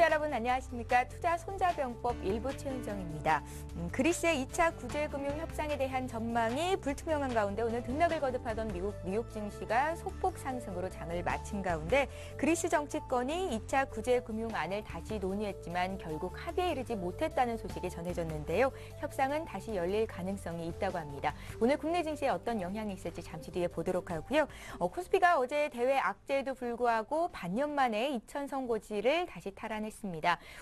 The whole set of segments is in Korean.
여러분 안녕하십니까. 투자 손자병법 일부 최은정입니다. 그리스의 2차 구제금융 협상에 대한 전망이 불투명한 가운데 오늘 등락을 거듭하던 미국 뉴욕 증시가 소폭 상승으로 장을 마친 가운데 그리스 정치권이 2차 구제금융안을 다시 논의했지만 결국 합의에 이르지 못했다는 소식이 전해졌는데요. 협상은 다시 열릴 가능성이 있다고 합니다. 오늘 국내 증시에 어떤 영향이 있을지 잠시 뒤에 보도록 하고요. 코스피가 어제 대외 악재에도 불구하고 반년 만에 2천 선고지를 다시 탈환했습니다.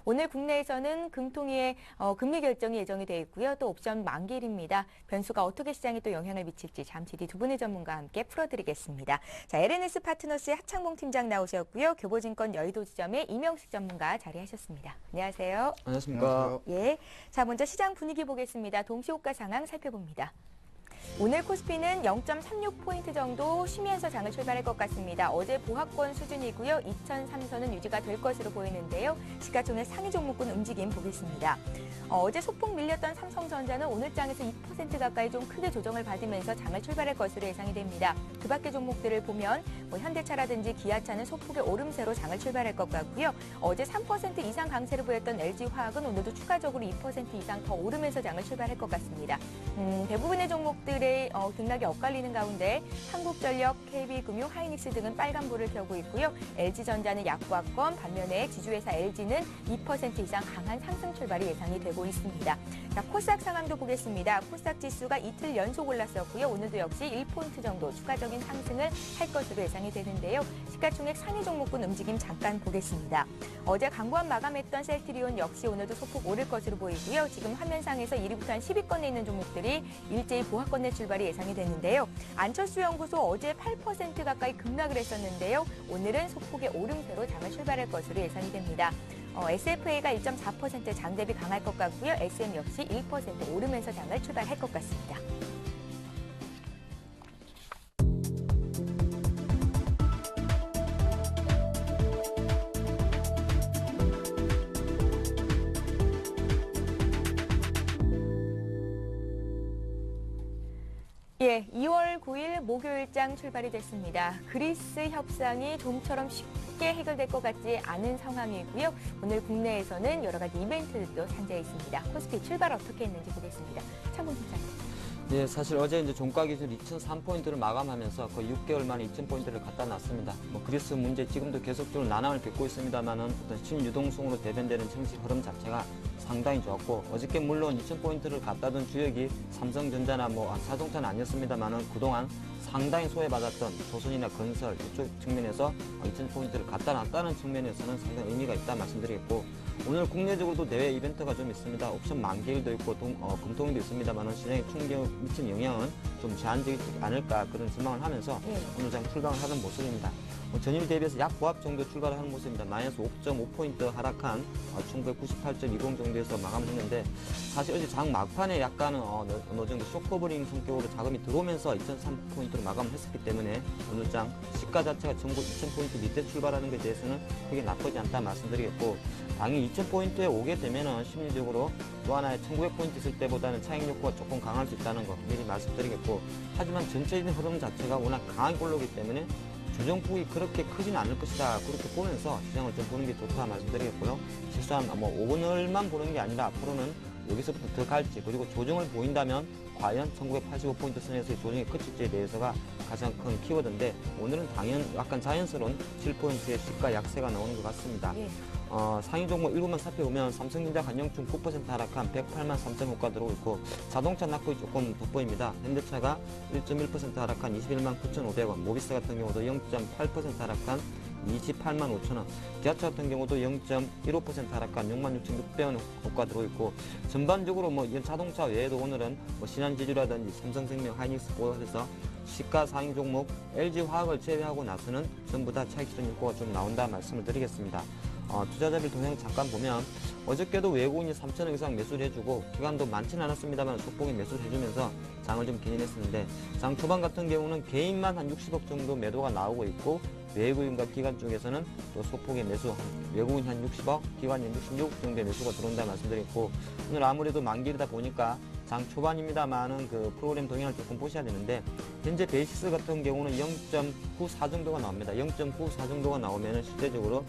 오늘 국내에서는 금통위의 금리 결정이 예정이 되어 있고요. 또 옵션 만기일입니다. 변수가 어떻게 시장에 또 영향을 미칠지 잠시 뒤 두 분의 전문가와 함께 풀어드리겠습니다. 자, LNS 파트너스의 하창봉 팀장 나오셨고요. 교보증권 여의도 지점의 이명식 전문가 자리하셨습니다. 안녕하세요. 안녕하십니까. 예. 자, 먼저 시장 분위기 보겠습니다. 동시호가 상황 살펴봅니다. 오늘 코스피는 0.36포인트 정도 쉬면서 장을 출발할 것 같습니다. 어제 보합권 수준이고요. 2003선은 유지가 될 것으로 보이는데요. 시가총액 상위 종목군 움직임 보겠습니다. 어제 소폭 밀렸던 삼성전자는 오늘 장에서 2% 가까이 좀 크게 조정을 받으면서 장을 출발할 것으로 예상이 됩니다. 그 밖의 종목들을 보면 현대차라든지 기아차는 소폭의 오름세로 장을 출발할 것 같고요. 어제 3% 이상 강세를 보였던 LG화학은 오늘도 추가적으로 2% 이상 더 오르면서 장을 출발할 것 같습니다. 대부분의 종목들의 등락이 엇갈리는 가운데 한국전력, KB금융, 하이닉스 등은 빨간불을 켜고 있고요. LG전자는 약보합권, 반면에 지주회사 LG는 2% 이상 강한 상승 출발이 예상이 되고 있습니다. 자, 코스닥 상황도 보겠습니다. 코스닥 지수가 이틀 연속 올랐었고요. 오늘도 역시 1포인트 정도 추가적인 상승을 할 것으로 예상이 되는데요. 시가총액 상위 종목군 움직임 잠깐 보겠습니다. 어제 강보합 마감했던 셀트리온 역시 오늘도 소폭 오를 것으로 보이고요. 지금 화면상에서 1위부터 한 10위권에 있는 종목들이 일제히 보합권내 출발이 예상이 되는데요. 안철수 연구소 어제 8% 가까이 급락을 했었는데요. 오늘은 소폭의 오름세로 장을 출발할 것으로 예상이 됩니다. SFA가 1.4% 장 대비 강할 것 같고요. SM 역시 1% 오르면서 장을 출발할 것 같습니다. 예, 2월 9일 목요일장 출발이 됐습니다. 그리스 협상이 좀처럼 쉽게 해결될 것 같지 않은 상황이고요. 오늘 국내에서는 여러 가지 이벤트들도 산재해 있습니다. 코스피 출발 어떻게 했는지 보겠습니다. 창봉 팀장님. 예, 사실 어제 이제 종가 기준 2003포인트를 마감하면서 거의 6개월 만에 2000포인트를 갖다 놨습니다. 그리스 문제 지금도 계속적으로 난항을 빚고 있습니다만은 어떤 신유동성으로 대변되는 증시 흐름 자체가 상당히 좋았고, 어저께 물론 2000포인트를 갖다 둔 주역이 삼성전자나 자동차는 아니었습니다만은 그동안 상당히 소외받았던 조선이나 건설 이쪽 측면에서 2000포인트를 갖다 놨다는 측면에서는 상당히 의미가 있다 말씀드리겠고, 오늘 국내적으로도 대외 이벤트가 좀 있습니다. 옵션 만기일도 있고 금통위도 있습니다만 시장에 충격을 미친 영향은 좀 제한적이지 않을까 그런 전망을 하면서 오늘 장 출발을 하는 모습입니다. 전일 대비해서 약 보합 정도 출발을 하는 모습입니다. 마이너스 5.5포인트 하락한 1998.20 정도에서 마감을 했는데, 사실 어제 장 막판에 약간은 어느 정도 쇼커버링 성격으로 자금이 들어오면서 2003포인트로 마감을 했었기 때문에 오늘 장 시가 자체가 전국 2000포인트 밑에 출발하는 것에 대해서는 크게 나쁘지 않다 말씀드리겠고, 당연히 2000포인트에 오게 되면은 심리적으로 또 하나의 1900포인트 있을 때보다는 차익 욕구가 조금 강할 수 있다는 거 미리 말씀드리겠고, 하지만 전체적인 흐름 자체가 워낙 강하게 올라오기 때문에 조정폭이 그렇게 크지는 않을 것이다. 그렇게 보면서 시장을 좀 보는 게 좋다 말씀드리겠고요. 실수한 오늘만 보는 게 아니라 앞으로는 여기서부터 더 갈지, 그리고 조정을 보인다면 과연 1985포인트 선에서의 조정이 그칠지에 대해서가 가장 큰 키워드인데, 오늘은 약간 자연스러운 7포인트의 시가 약세가 나오는 것 같습니다. 상위 종목 7만 살펴보면 삼성전자 한영중 9% 하락한 108만 3,000호가 들어오고 있고, 자동차 낙폭이 조금 돋보입니다. 현대차가 1.1% 하락한 21만 9,500원, 모비스 같은 경우도 0.8% 하락한 28만 5천원, 기아차 같은 경우도 0.15% 하락한 66,600원 호가 들어오고 있고, 전반적으로 자동차 외에도 오늘은 신한지주라든지 삼성생명, 하이닉스 포함해서 시가 상위 종목 LG화학을 제외하고 나서는 전부 다 차익실현 욕구가 좀 나온다 말씀을 드리겠습니다. 투자자별 동향 잠깐 보면 어저께도 외국인이 3천억 이상 매수를 해주고 기간도 많지는 않았습니다만 소폭의 매수를 해주면서 장을 좀 견인했었는데, 장 초반 같은 경우는 개인만 한 60억 정도 매도가 나오고 있고, 외국인과 기관 쪽에서는 또 소폭의 매수, 외국인 한 60억, 기관이 한 66억 정도의 매수가 들어온다 말씀드렸고, 오늘 아무래도 만기이다 보니까 장 초반입니다만은 그 프로그램 동향을 조금 보셔야 되는데 현재 베이시스 같은 경우는 0.94 정도가 나옵니다. 0.94 정도가 나오면 실제적으로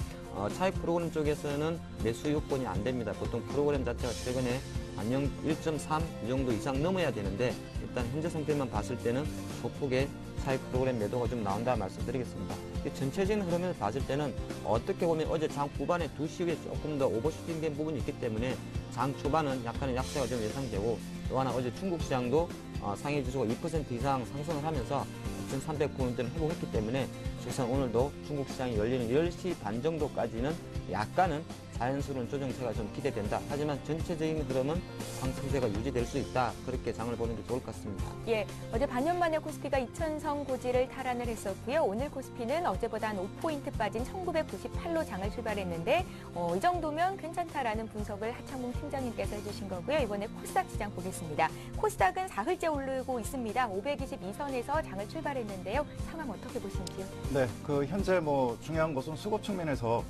차익 프로그램 쪽에서는 매수 요건이 안 됩니다. 보통 프로그램 자체가 최근에 한 1.3 이 정도 이상 넘어야 되는데 일단 현재 상태만 봤을 때는 소폭의 차익 프로그램 매도가 좀 나온다 말씀드리겠습니다. 전체적인 흐름을 봤을 때는 어떻게 보면 어제 장 후반에 2시에 조금 더 오버슈팅된 부분이 있기 때문에 장 초반은 약간의 약세가 좀 예상되고 또 하나 어제 중국 시장도 상해 지수가 2% 이상 상승을 하면서 2,300포인트를 회복했기 때문에 실상 오늘도 중국 시장이 열리는 10시 반 정도까지는 약간은 자연스러운 조정세가 좀 기대된다. 하지만 전체적인 흐름은 상승세가 유지될 수 있다. 그렇게 장을 보는 게 좋을 것 같습니다. 예, 어제 반년 만에 코스피가 2,000선 고지를 탈환을 했었고요. 오늘 코스피는 어제보다 한 5포인트 빠진 1,998로 장을 출발했는데 이 정도면 괜찮다라는 분석을 하창봉 팀장님께서 해주신 거고요. 이번에 코스닥 시장 보겠습니다. 코스닥은 사흘째 오르고 있습니다. 522선에서 장을 출발했는데요. 상황 어떻게 보시는지요? 네, 현재 중요한 것은 수급 측면에서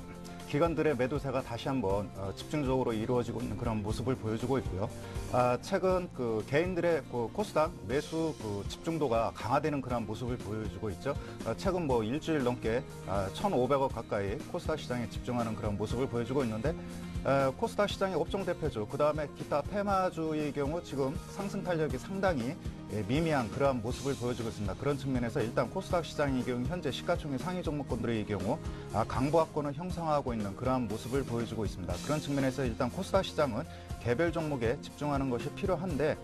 기관들의 매도세가 다시 한번 집중적으로 이루어지고 있는 그런 모습을 보여주고 있고요. 최근 개인들의 코스닥 매수 집중도가 강화되는 그런 모습을 보여주고 있죠. 최근 일주일 넘게 1,500억 가까이 코스닥 시장에 집중하는 그런 모습을 보여주고 있는데 코스닥 시장의 업종 대표주, 그 다음에 기타 테마주의 경우 지금 상승 탄력이 상당히 미미한 그러한 모습을 보여주고 있습니다. 그런 측면에서 일단 코스닥 시장의 경우 현재 시가총액 상위 종목군들의 경우 강보합권을 형성하고 있는 그러한 모습을 보여주고 있습니다. 그런 측면에서 일단 코스닥 시장은 개별 종목에 집중하는 것이 필요한데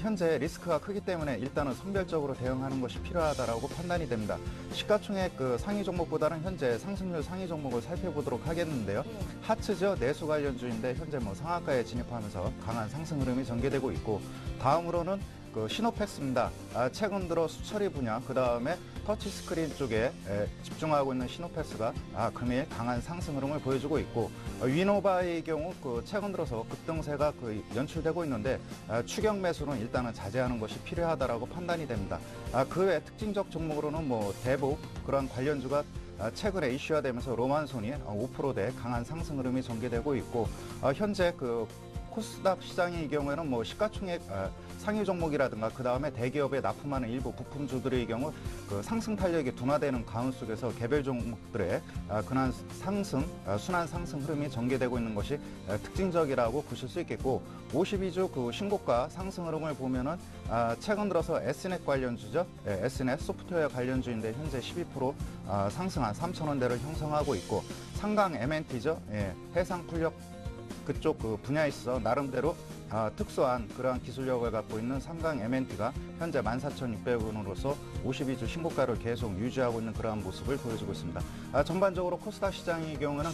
현재 리스크가 크기 때문에 일단은 선별적으로 대응하는 것이 필요하다고 판단이 됩니다. 시가총액 상위 종목보다는 현재 상승률 상위 종목을 살펴보도록 하겠는데요. 하츠죠. 내수 관련주인데 현재 상한가에 진입하면서 강한 상승 흐름이 전개되고 있고 다음으로는 시노패스입니다. 최근 들어 수처리 분야, 그 다음에 터치스크린 쪽에 집중하고 있는 시노패스가 금일 강한 상승 흐름을 보여주고 있고 위노바의 경우 최근 들어서 급등세가 연출되고 있는데 추격 매수는 일단은 자제하는 것이 필요하다라고 판단이 됩니다. 그 외 특징적 종목으로는 대북 그런 관련주가 최근에 이슈화되면서 로만손이 5%대 강한 상승 흐름이 전개되고 있고 현재 코스닥 시장의 경우에는 시가총액 상위 종목이라든가 그 다음에 대기업에 납품하는 일부 부품주들의 경우 상승 탄력이 둔화되는 가운 속에서 개별 종목들의 근한 상승, 순환 상승 흐름이 전개되고 있는 것이 특징적이라고 보실 수 있겠고 52주 신고가 상승 흐름을 보면은 최근 들어서 S넷 관련주죠. S넷 소프트웨어 관련주인데 현재 12% 상승한 3,000원대를 형성하고 있고 상강 MNT죠. 해상 풍력 그쪽 분야에 있어 나름대로 특수한 그러한 기술력을 갖고 있는 상강 MNT가 현재 14,600원으로서 52주 신고가를 계속 유지하고 있는 그러한 모습을 보여주고 있습니다. 전반적으로 코스닥 시장의 경우는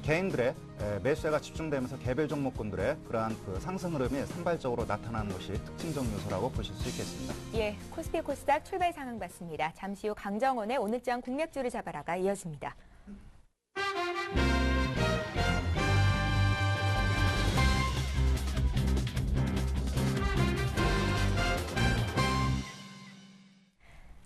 개인들의 매수세가 집중되면서 개별 종목군들의 그러한 상승 흐름이 산발적으로 나타나는 것이 특징적 요소라고 보실 수 있겠습니다. 예, 코스피 코스닥 출발 상황 봤습니다. 잠시 후 강정원의 오늘장 공략주를 잡아라가 이어집니다.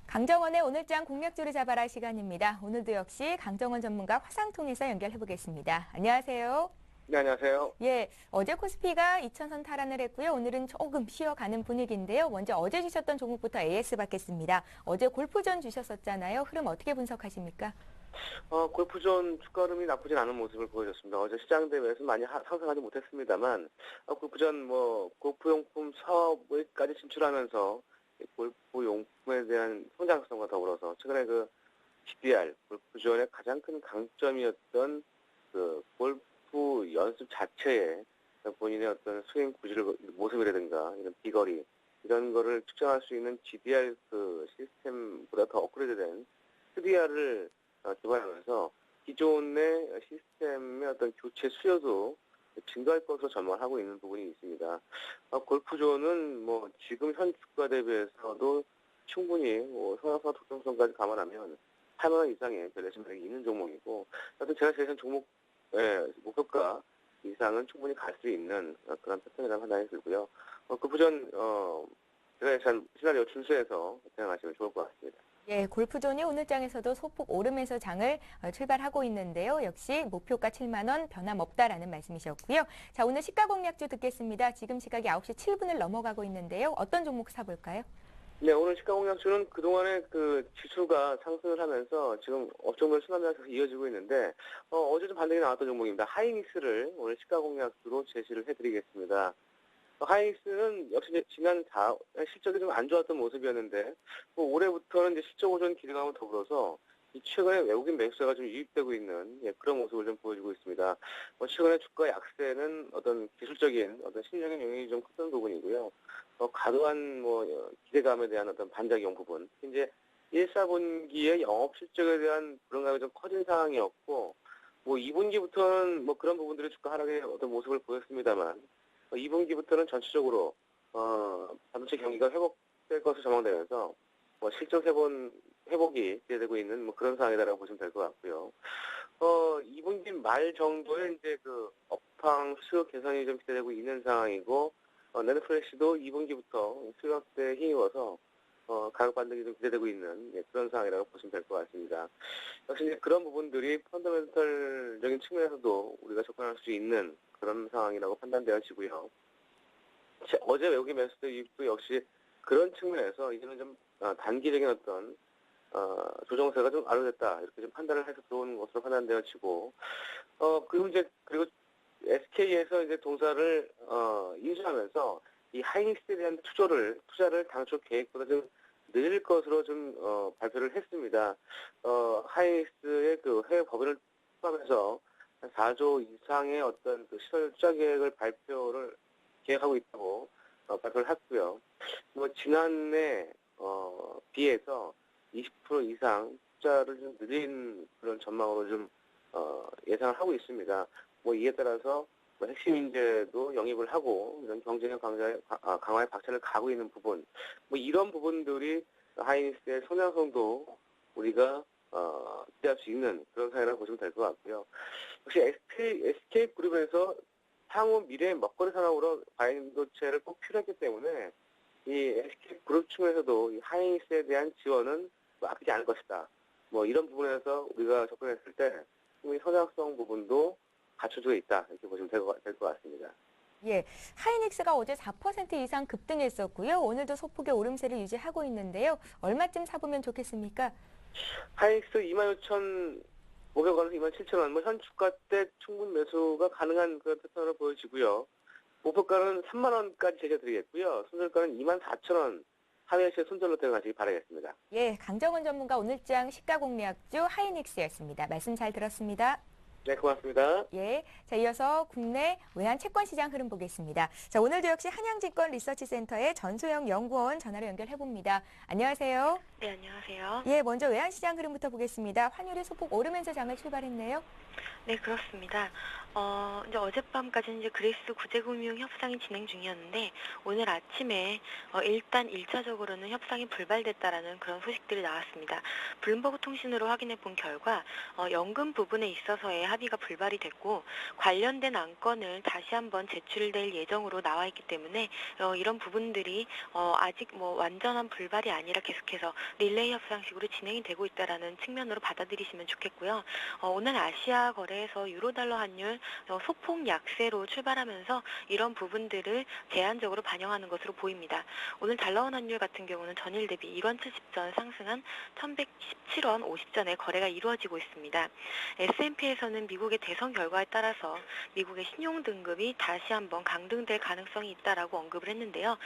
강정원의 오늘장 공략주를 잡아라 시간입니다. 오늘도 역시 강정원 전문가 화상 통해서 연결해 보겠습니다. 안녕하세요. 네, 안녕하세요. 예, 어제 코스피가 2,000선 탈환을 했고요. 오늘은 조금 쉬어가는 분위기인데요. 먼저 어제 주셨던 종목부터 AS 받겠습니다. 어제 골프전 주셨었잖아요. 흐름 어떻게 분석하십니까? 골프존 주가 흐름이 나쁘진 않은 모습을 보여줬습니다. 어제 시장 대회에서 많이 상승하지 못했습니다만, 골프전 골프용품 사업까지 진출하면서 골프용품에 대한 성장성과 더불어서 최근에 GDR, 골프존의 가장 큰 강점이었던 골프 연습 자체에 본인의 어떤 스윙 모습이라든가 이런 비거리, 이런 거를 측정할 수 있는 GDR 시스템보다 더 업그레이드된 QDR을 개발하면서 기존의 시스템의 어떤 교체 수요도 증가할 것으로 전망하고 있는 부분이 있습니다. 골프존은 지금 현 주가 대비해서도 충분히 성장성 독점성까지 감안하면 8만 원 이상의 밸류에이션 매력이 있는 종목이고, 하여튼 제가 제시한 종목 목표가 이상은 충분히 갈 수 있는 그런 패턴이라는 판단이 들고요. 골프존 제가 예측한 시나리오 준수해서 생각하시면 좋을 것 같습니다. 예, 골프존이 오늘 장에서도 소폭 오르면서 장을 출발하고 있는데요. 역시 목표가 7만 원 변함없다라는 말씀이셨고요. 자, 오늘 시가 공략주 듣겠습니다. 지금 시각이 9시 7분을 넘어가고 있는데요. 어떤 종목 사볼까요? 네, 오늘 시가 공략주는 그동안에 그 지수가 상승을 하면서 지금 업종별 순환매가 이어지고 있는데, 어제 좀 반등이 나왔던 종목입니다. 하이닉스를 오늘 시가 공략주로 제시를 해드리겠습니다. 하이닉스는 역시 이제 지난 실적이 좀 안 좋았던 모습이었는데, 올해부터는 이제 실적 호전 기대감을 더불어서 최근에 외국인 매수세가 좀 유입되고 있는 그런 모습을 좀 보여주고 있습니다. 최근에 주가 약세는 어떤 기술적인 어떤 심리적인 영향이 좀 컸던 부분이고요. 과도한 기대감에 대한 어떤 반작용 부분. 이제 1사분기의 영업 실적에 대한 불안감이 좀 커진 상황이었고, 2분기부터는 그런 부분들이 주가 하락의 어떤 모습을 보였습니다만, 2분기부터는 전체적으로 반도체 경기가 회복될 것으로 전망되면서 실적 회복이 기대되고 있는 그런 상황이다라고 보시면 될 것 같고요. 2분기 말 정도에 이제 그 업황 수요 개선이 좀 기대되고 있는 상황이고, 낸드플래시도 2분기부터 수요 확대에 힘입어서 가격 반등이 좀 기대되고 있는 그런 상황이라고 보시면 될 것 같습니다. 역시 이제 그런 부분들이 펀더멘털적인 측면에서도 우리가 접근할 수 있는 그런 상황이라고 판단되어지고요. 어제 외국인 매수세 유입도 역시 그런 측면에서 이제는 좀 단기적인 어떤 조정세가 좀 완료됐다 이렇게 좀 판단을 해서 들어오는 것으로 판단되어지고, 그리고 SK에서 이제 동사를 인수하면서 이 하이닉스에 대한 투자를 당초 계획보다 좀 늘릴 것으로 좀 발표를 했습니다. 하이닉스의 그 해외 법인을 포함해서 한 4조 이상의 어떤 그 시설 투자 계획을 계획하고 있다고 발표를 했고요. 지난해 비해서 20% 이상 투자를 좀 늘린 그런 전망으로 좀 예상을 하고 있습니다. 이에 따라서 핵심 인재도 영입을 하고 이런 경쟁력 강화에 박차를 가고 있는 부분, 이런 부분들이 하이닉스의 성장성도 우리가 기대할 수 있는 그런 사례라고 보시면 될 것 같고요. 역시 SK그룹에서 향후 미래의 먹거리 산업으로 반도체를 꼭 필요했기 때문에 이 SK그룹 측에서도 이 하이닉스에 대한 지원은 아끼지 않을 것이다. 이런 부분에서 우리가 접근했을 때 성장성 부분도 갖춰져 있다 이렇게 보시면 될 것 같습니다. 예, 하이닉스가 어제 4% 이상 급등했었고요. 오늘도 소폭의 오름세를 유지하고 있는데요. 얼마쯤 사보면 좋겠습니까? 하이닉스 25,500원에서 27,000원, 현 주가 때 충분 매수가 가능한 그런 패턴으로 보여지고요. 목표가는 3만 원까지 제시해드리겠고요. 손절가는 24,000원 하회시에 손절로 들어가시기 바라겠습니다. 예, 강정원 전문가 오늘장 시가 공략주 하이닉스였습니다. 말씀 잘 들었습니다. 네, 고맙습니다. 예, 자 이어서 국내 외환 채권 시장 흐름 보겠습니다. 자 오늘도 역시 한양증권 리서치센터의 전소영 연구원 전화로 연결해 봅니다. 안녕하세요. 네, 안녕하세요. 예, 먼저 외환 시장 흐름부터 보겠습니다. 환율이 소폭 오르면서 장을 출발했네요. 네, 그렇습니다. 이제 어젯밤까지는 이제 그리스 구제금융 협상이 진행 중이었는데 오늘 아침에 일단 1차적으로는 협상이 불발됐다라는 그런 소식들이 나왔습니다. 블룸버그 통신으로 확인해 본 결과 연금 부분에 있어서의 합의가 불발이 됐고 관련된 안건을 다시 한번 제출될 예정으로 나와 있기 때문에 이런 부분들이 아직 완전한 불발이 아니라 계속해서 릴레이 협상식으로 진행이 되고 있다라는 측면으로 받아들이시면 좋겠고요. 오늘 아시아 거래에서 유로달러 환율 소폭 약세로 출발하면서 이런 부분들을 제한적으로 반영하는 것으로 보입니다. 오늘 달러원 환율 같은 경우는 전일 대비 1원 70전 상승한 1117원 50전에 거래가 이루어지고 있습니다. S&P에서는 미국의 대선 결과에 따라서 미국의 신용 등급이 다시 한번 강등될 가능성이 있다라고 언급을 했는데요.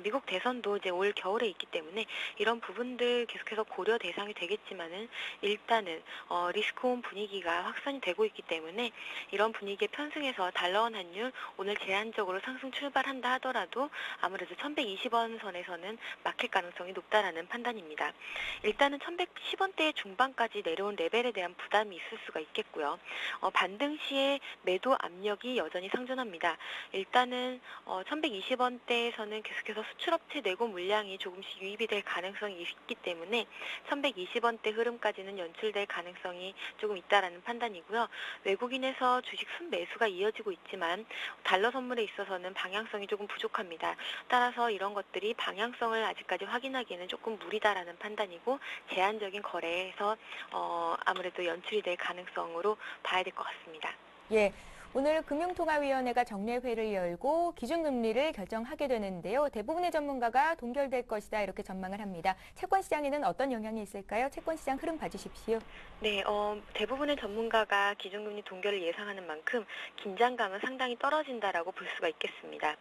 미국 대선도 이제 올 겨울에 있기 때문에 이런 부분들 계속해서 고려 대상이 되겠지만은 일단은 리스크온 분위기가 확산이 되고 있기 때문에 이런 분위기에 편승해서 달러원 환율 오늘 제한적으로 상승 출발한다 하더라도 아무래도 1120원 선에서는 막힐 가능성이 높다라는 판단입니다. 일단은 1110원대 중반까지 내려온 레벨에 대한 부담이 있을 수가 있겠고요. 반등 시에 매도 압력이 여전히 상존합니다. 일단은 1120원대에서는 계속해서 수출업체 내고 물량이 조금씩 유입이 될 가능성이 있기 때문에 1120원대 흐름까지는 연출될 가능성이 조금 있다라는 판단이고요. 외국인에서 주식 아직 순매수가 이어지고 있지만 달러 선물에 있어서는 방향성이 조금 부족합니다. 따라서 이런 것들이 방향성을 아직까지 확인하기에는 조금 무리다라는 판단이고 제한적인 거래에서 아무래도 연출이 될 가능성으로 봐야 될 것 같습니다. 예. 오늘 금융통화위원회가 정례회를 열고 기준금리를 결정하게 되는데요. 대부분의 전문가가 동결될 것이다 이렇게 전망을 합니다. 채권시장에는 어떤 영향이 있을까요? 채권시장 흐름 봐주십시오. 네, 대부분의 전문가가 기준금리 동결을 예상하는 만큼 긴장감은 상당히 떨어진다라고 볼 수가 있겠습니다.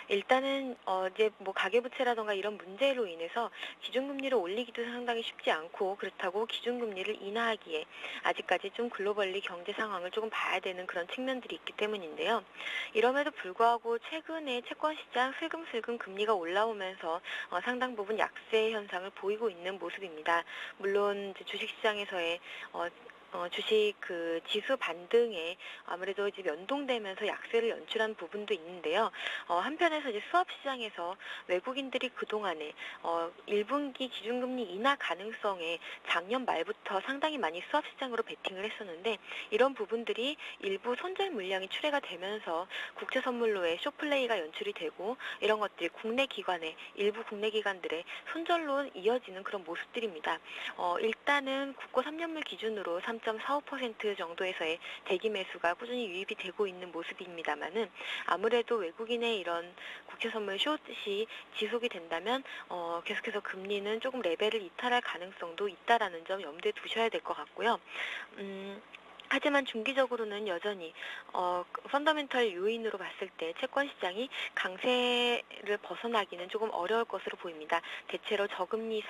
일단은 이제 뭐 가계부채라던가 이런 문제로 인해서 기준금리를 올리기도 상당히 쉽지 않고 그렇다고 기준금리를 인하하기에 아직까지 좀 글로벌리 경제 상황을 조금 봐야 되는 그런 측면들이 있기 때문인데요. 이럼에도 불구하고 최근에 채권시장 슬금슬금 금리가 올라오면서 상당 부분 약세 현상을 보이고 있는 모습입니다. 물론 이제 주식시장에서의 주식 그 지수 반등에 아무래도 이제 연동되면서 약세를 연출한 부분도 있는데요. 한편에서 이제 수업 시장에서 외국인들이 그동안에 1분기 기준금리 인하 가능성에 작년 말부터 상당히 많이 수업 시장으로 베팅을 했었는데 이런 부분들이 일부 손절 물량이 출회가 되면서 국채 선물로의 숏플레이가 연출이 되고 이런 것들이 일부 국내 기관들의 손절로 이어지는 그런 모습들입니다. 일단은 국고 3년물 기준으로 3.45% 정도에서의 대기 매수가 꾸준히 유입이 되고 있는 모습입니다만은 아무래도 외국인의 이런 국채 선물 숏이 지속이 된다면 계속해서 금리는 조금 레벨을 이탈할 가능성도 있다라는 점 염두에 두셔야 될 것 같고요. 하지만 중기적으로는 여전히 펀더멘털 요인으로 봤을 때 채권 시장이 강세를 벗어나기는 조금 어려울 것으로 보입니다. 대체로 저금리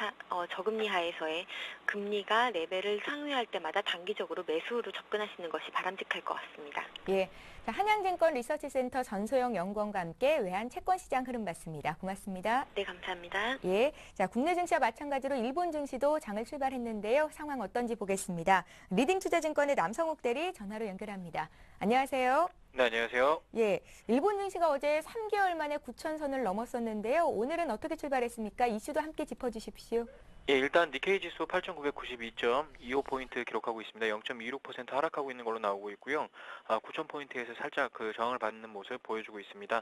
하에서의 금리가 레벨을 상회할 때마다 단기적으로 매수로 접근하시는 것이 바람직할 것 같습니다. 예. 자, 한양증권 리서치센터 전소영 연구원과 함께 외환 채권시장 흐름 봤습니다. 고맙습니다. 네, 감사합니다. 예. 자, 국내 증시와 마찬가지로 일본 증시도 장을 출발했는데요. 상황 어떤지 보겠습니다. 리딩투자증권의 남성욱 대리 전화로 연결합니다. 안녕하세요. 네, 안녕하세요. 예. 일본 증시가 어제 3개월 만에 9,000선을 넘었었는데요. 오늘은 어떻게 출발했습니까? 이슈도 함께 짚어주십시오. 예, 일단 니케이 지수 8,992.25포인트 기록하고 있습니다. 0.26% 하락하고 있는 걸로 나오고 있고요. 9,000포인트에서 살짝 그 저항을 받는 모습 보여주고 있습니다.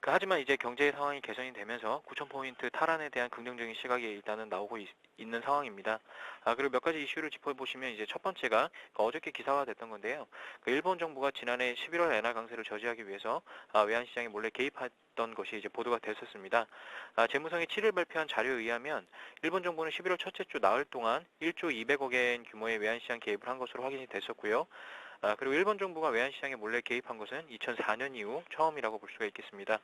하지만 이제 경제 상황이 개선이 되면서 9,000포인트 탈환에 대한 긍정적인 시각이 일단은 나오고 있는 상황입니다. 그리고 몇 가지 이슈를 짚어보시면 이제 첫 번째가 어저께 기사화 됐던 건데요. 일본 정부가 지난해 11월 엔화 강세를 저지하기 위해서 외환시장에 몰래 개입했던 것이 이제 보도가 됐었습니다. 재무성이 7일 발표한 자료에 의하면 일본 정부는 11월 첫째 주 나흘 동안 1조 200억엔 규모의 외환시장 개입을 한 것으로 확인이 됐었고요. 그리고 일본 정부가 외환시장에 몰래 개입한 것은 2004년 이후 처음이라고 볼 수가 있겠습니다.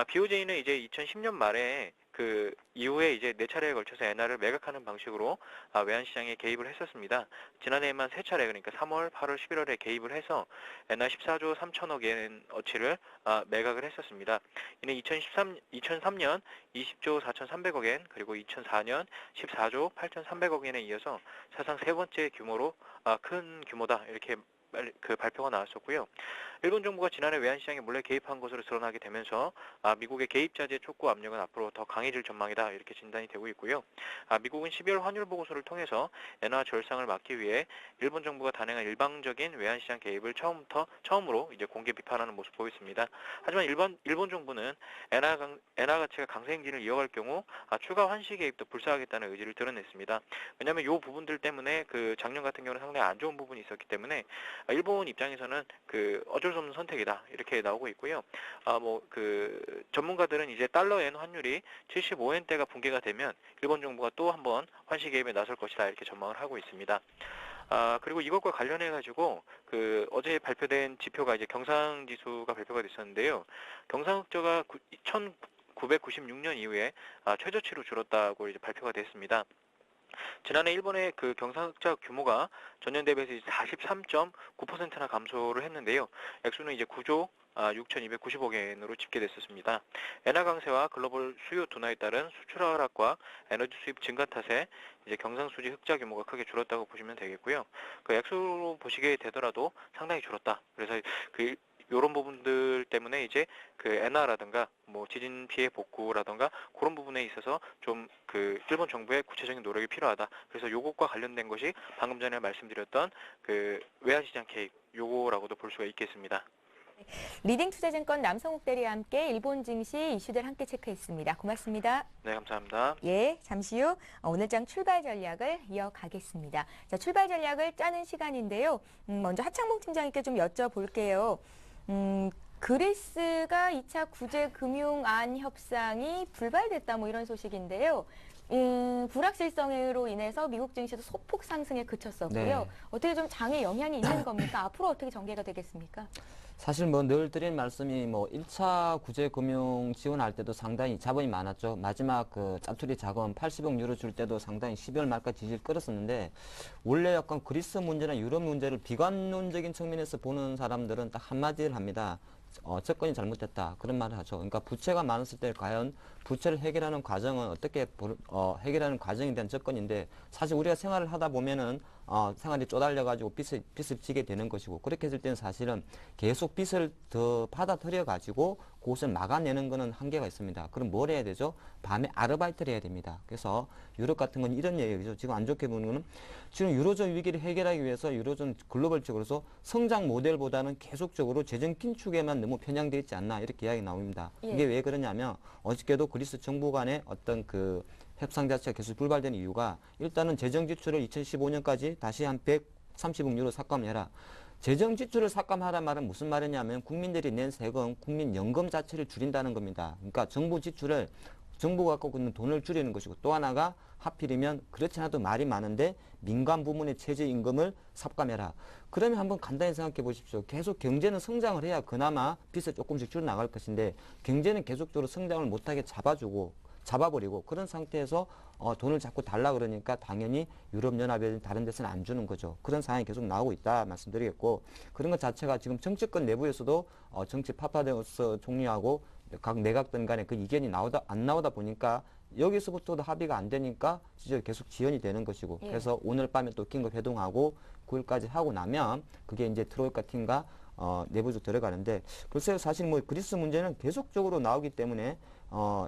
BOJ는 이제 2010년 말에 그 이후에 이제 4차례에 걸쳐서 엔화를 매각하는 방식으로 외환시장에 개입을 했었습니다. 지난해에만 3차례 그러니까 3월, 8월, 11월에 개입을 해서 엔화 14조 3천억엔 어치를 매각을 했었습니다. 이는 2003년 20조 4,300억엔 그리고 2004년 14조 8,300억엔에 이어서 사상 세 번째 규모로 큰 규모다 이렇게 발표가 나왔었고요. 일본 정부가 지난해 외환시장에 몰래 개입한 것으로 드러나게 되면서 미국의 개입자재 촉구 압력은 앞으로 더 강해질 전망이다 이렇게 진단이 되고 있고요. 미국은 12월 환율 보고서를 통해서 엔화 절상을 막기 위해 일본 정부가 단행한 일방적인 외환시장 개입을 처음으로 이제 공개 비판하는 모습 보였습니다. 하지만 일본 정부는 엔화 가치가 강세 행진을 이어갈 경우 추가 환시 개입도 불사하겠다는 의지를 드러냈습니다. 왜냐하면 이 부분들 때문에 그 작년 같은 경우는 상당히 안 좋은 부분이 있었기 때문에 일본 입장에서는 그 어쩔 수 없는 선택이다 이렇게 나오고 있고요. 전문가들은 이제 달러엔 환율이 75엔대가 붕괴가 되면 일본 정부가 또 한번 환시 개입에 나설 것이다 이렇게 전망을 하고 있습니다. 그리고 이것과 관련해 가지고 그 어제 발표된 지표가 이제 경상지수가 발표가 됐었는데요. 경상흑저가 1996년 이후에 최저치로 줄었다고 이제 발표가 됐습니다. 지난해 일본의 그 경상흑자 규모가 전년 대비해서 43.9%나 감소를 했는데요. 액수는 이제 9조 6,290억엔으로 집계됐었습니다. 엔화 강세와 글로벌 수요 둔화에 따른 수출 하락과 에너지 수입 증가 탓에 이제 경상수지 흑자 규모가 크게 줄었다고 보시면 되겠고요. 그 액수로 보시게 되더라도 상당히 줄었다. 그래서 그 이런 부분들 때문에 이제 그 엔화라든가 뭐 지진 피해 복구라든가 그런 부분에 있어서 좀 그 일본 정부의 구체적인 노력이 필요하다. 그래서 요것과 관련된 것이 방금 전에 말씀드렸던 그 외환시장 개입 요거라고도 볼 수가 있겠습니다. 리딩 투자증권 남성욱 대리와 함께 일본 증시 이슈들 함께 체크했습니다. 고맙습니다. 네, 감사합니다. 예, 잠시 후 오늘장 출발 전략을 이어가겠습니다. 자, 출발 전략을 짜는 시간인데요. 먼저 하창봉 팀장님께 좀 여쭤볼게요. 그리스가 2차 구제금융안 협상이 불발됐다 뭐 이런 소식인데요. 불확실성으로 인해서 미국 증시도 소폭 상승에 그쳤었고요. 네. 어떻게 좀 장에 영향이 있는 겁니까? 앞으로 어떻게 전개가 되겠습니까? 사실 뭐 늘 드린 말씀이 뭐 1차 구제 금융 지원할 때도 상당히 자본이 많았죠. 마지막 그 짜투리 자금 80억 유로 줄 때도 상당히 12월 말까지 지지를 끌었었는데 원래 약간 그리스 문제나 유럽 문제를 비관론적인 측면에서 보는 사람들은 딱 한마디를 합니다. 접근이 잘못됐다. 그런 말을 하죠. 그러니까 부채가 많았을 때 과연 부채를 해결하는 과정은 어떻게 해결하는 과정에 대한 접근인데 사실 우리가 생활을 하다 보면은 생활이 쪼달려가지고 빚을 지게 되는 것이고 그렇게 했을 때는 사실은 계속 빚을 더 받아들여가지고 그것을 막아내는 거는 한계가 있습니다. 그럼 뭘 해야 되죠? 밤에 아르바이트를 해야 됩니다. 그래서 유럽 같은 건 이런 얘기죠. 지금 안 좋게 보는 거는 지금 유로존 위기를 해결하기 위해서 유로존 글로벌적으로서 성장 모델보다는 계속적으로 재정 긴축에만 너무 편향되어 있지 않나 이렇게 이야기 나옵니다. 예. 이게 왜 그러냐면 어저께도 그리스 정부 간의 어떤 그 협상 자체가 계속 불발되는 이유가 일단은 재정 지출을 2015년까지 다시 한 130억 유로 삭감해라. 재정 지출을 삭감하란 말은 무슨 말이냐면 국민들이 낸 세금, 국민연금 자체를 줄인다는 겁니다. 그러니까 정부 지출을 정부가 갖고 있는 돈을 줄이는 것이고 또 하나가 하필이면 그렇지 않아도 말이 많은데 민간 부문의 최저임금을 삭감해라. 그러면 한번 간단히 생각해 보십시오. 계속 경제는 성장을 해야 그나마 빚을 조금씩 줄여나갈 것인데 경제는 계속적으로 성장을 못하게 잡아버리고 그런 상태에서 돈을 자꾸 달라 그러니까 당연히 유럽연합에 다른 데서는 안 주는 거죠. 그런 상황이 계속 나오고 있다 말씀드리겠고 그런 것 자체가 지금 정치권 내부에서도 정치 파파데우스 총리하고 각 내각들 간에 그 이견이 안 나오다 보니까 여기서부터도 합의가 안 되니까 계속 지연이 되는 것이고 예. 그래서 오늘 밤에 또 긴급 회동하고 9일까지 하고 나면 그게 이제 트로이카 팀과 내부적으로 들어가는데 글쎄요 사실 뭐 그리스 문제는 계속적으로 나오기 때문에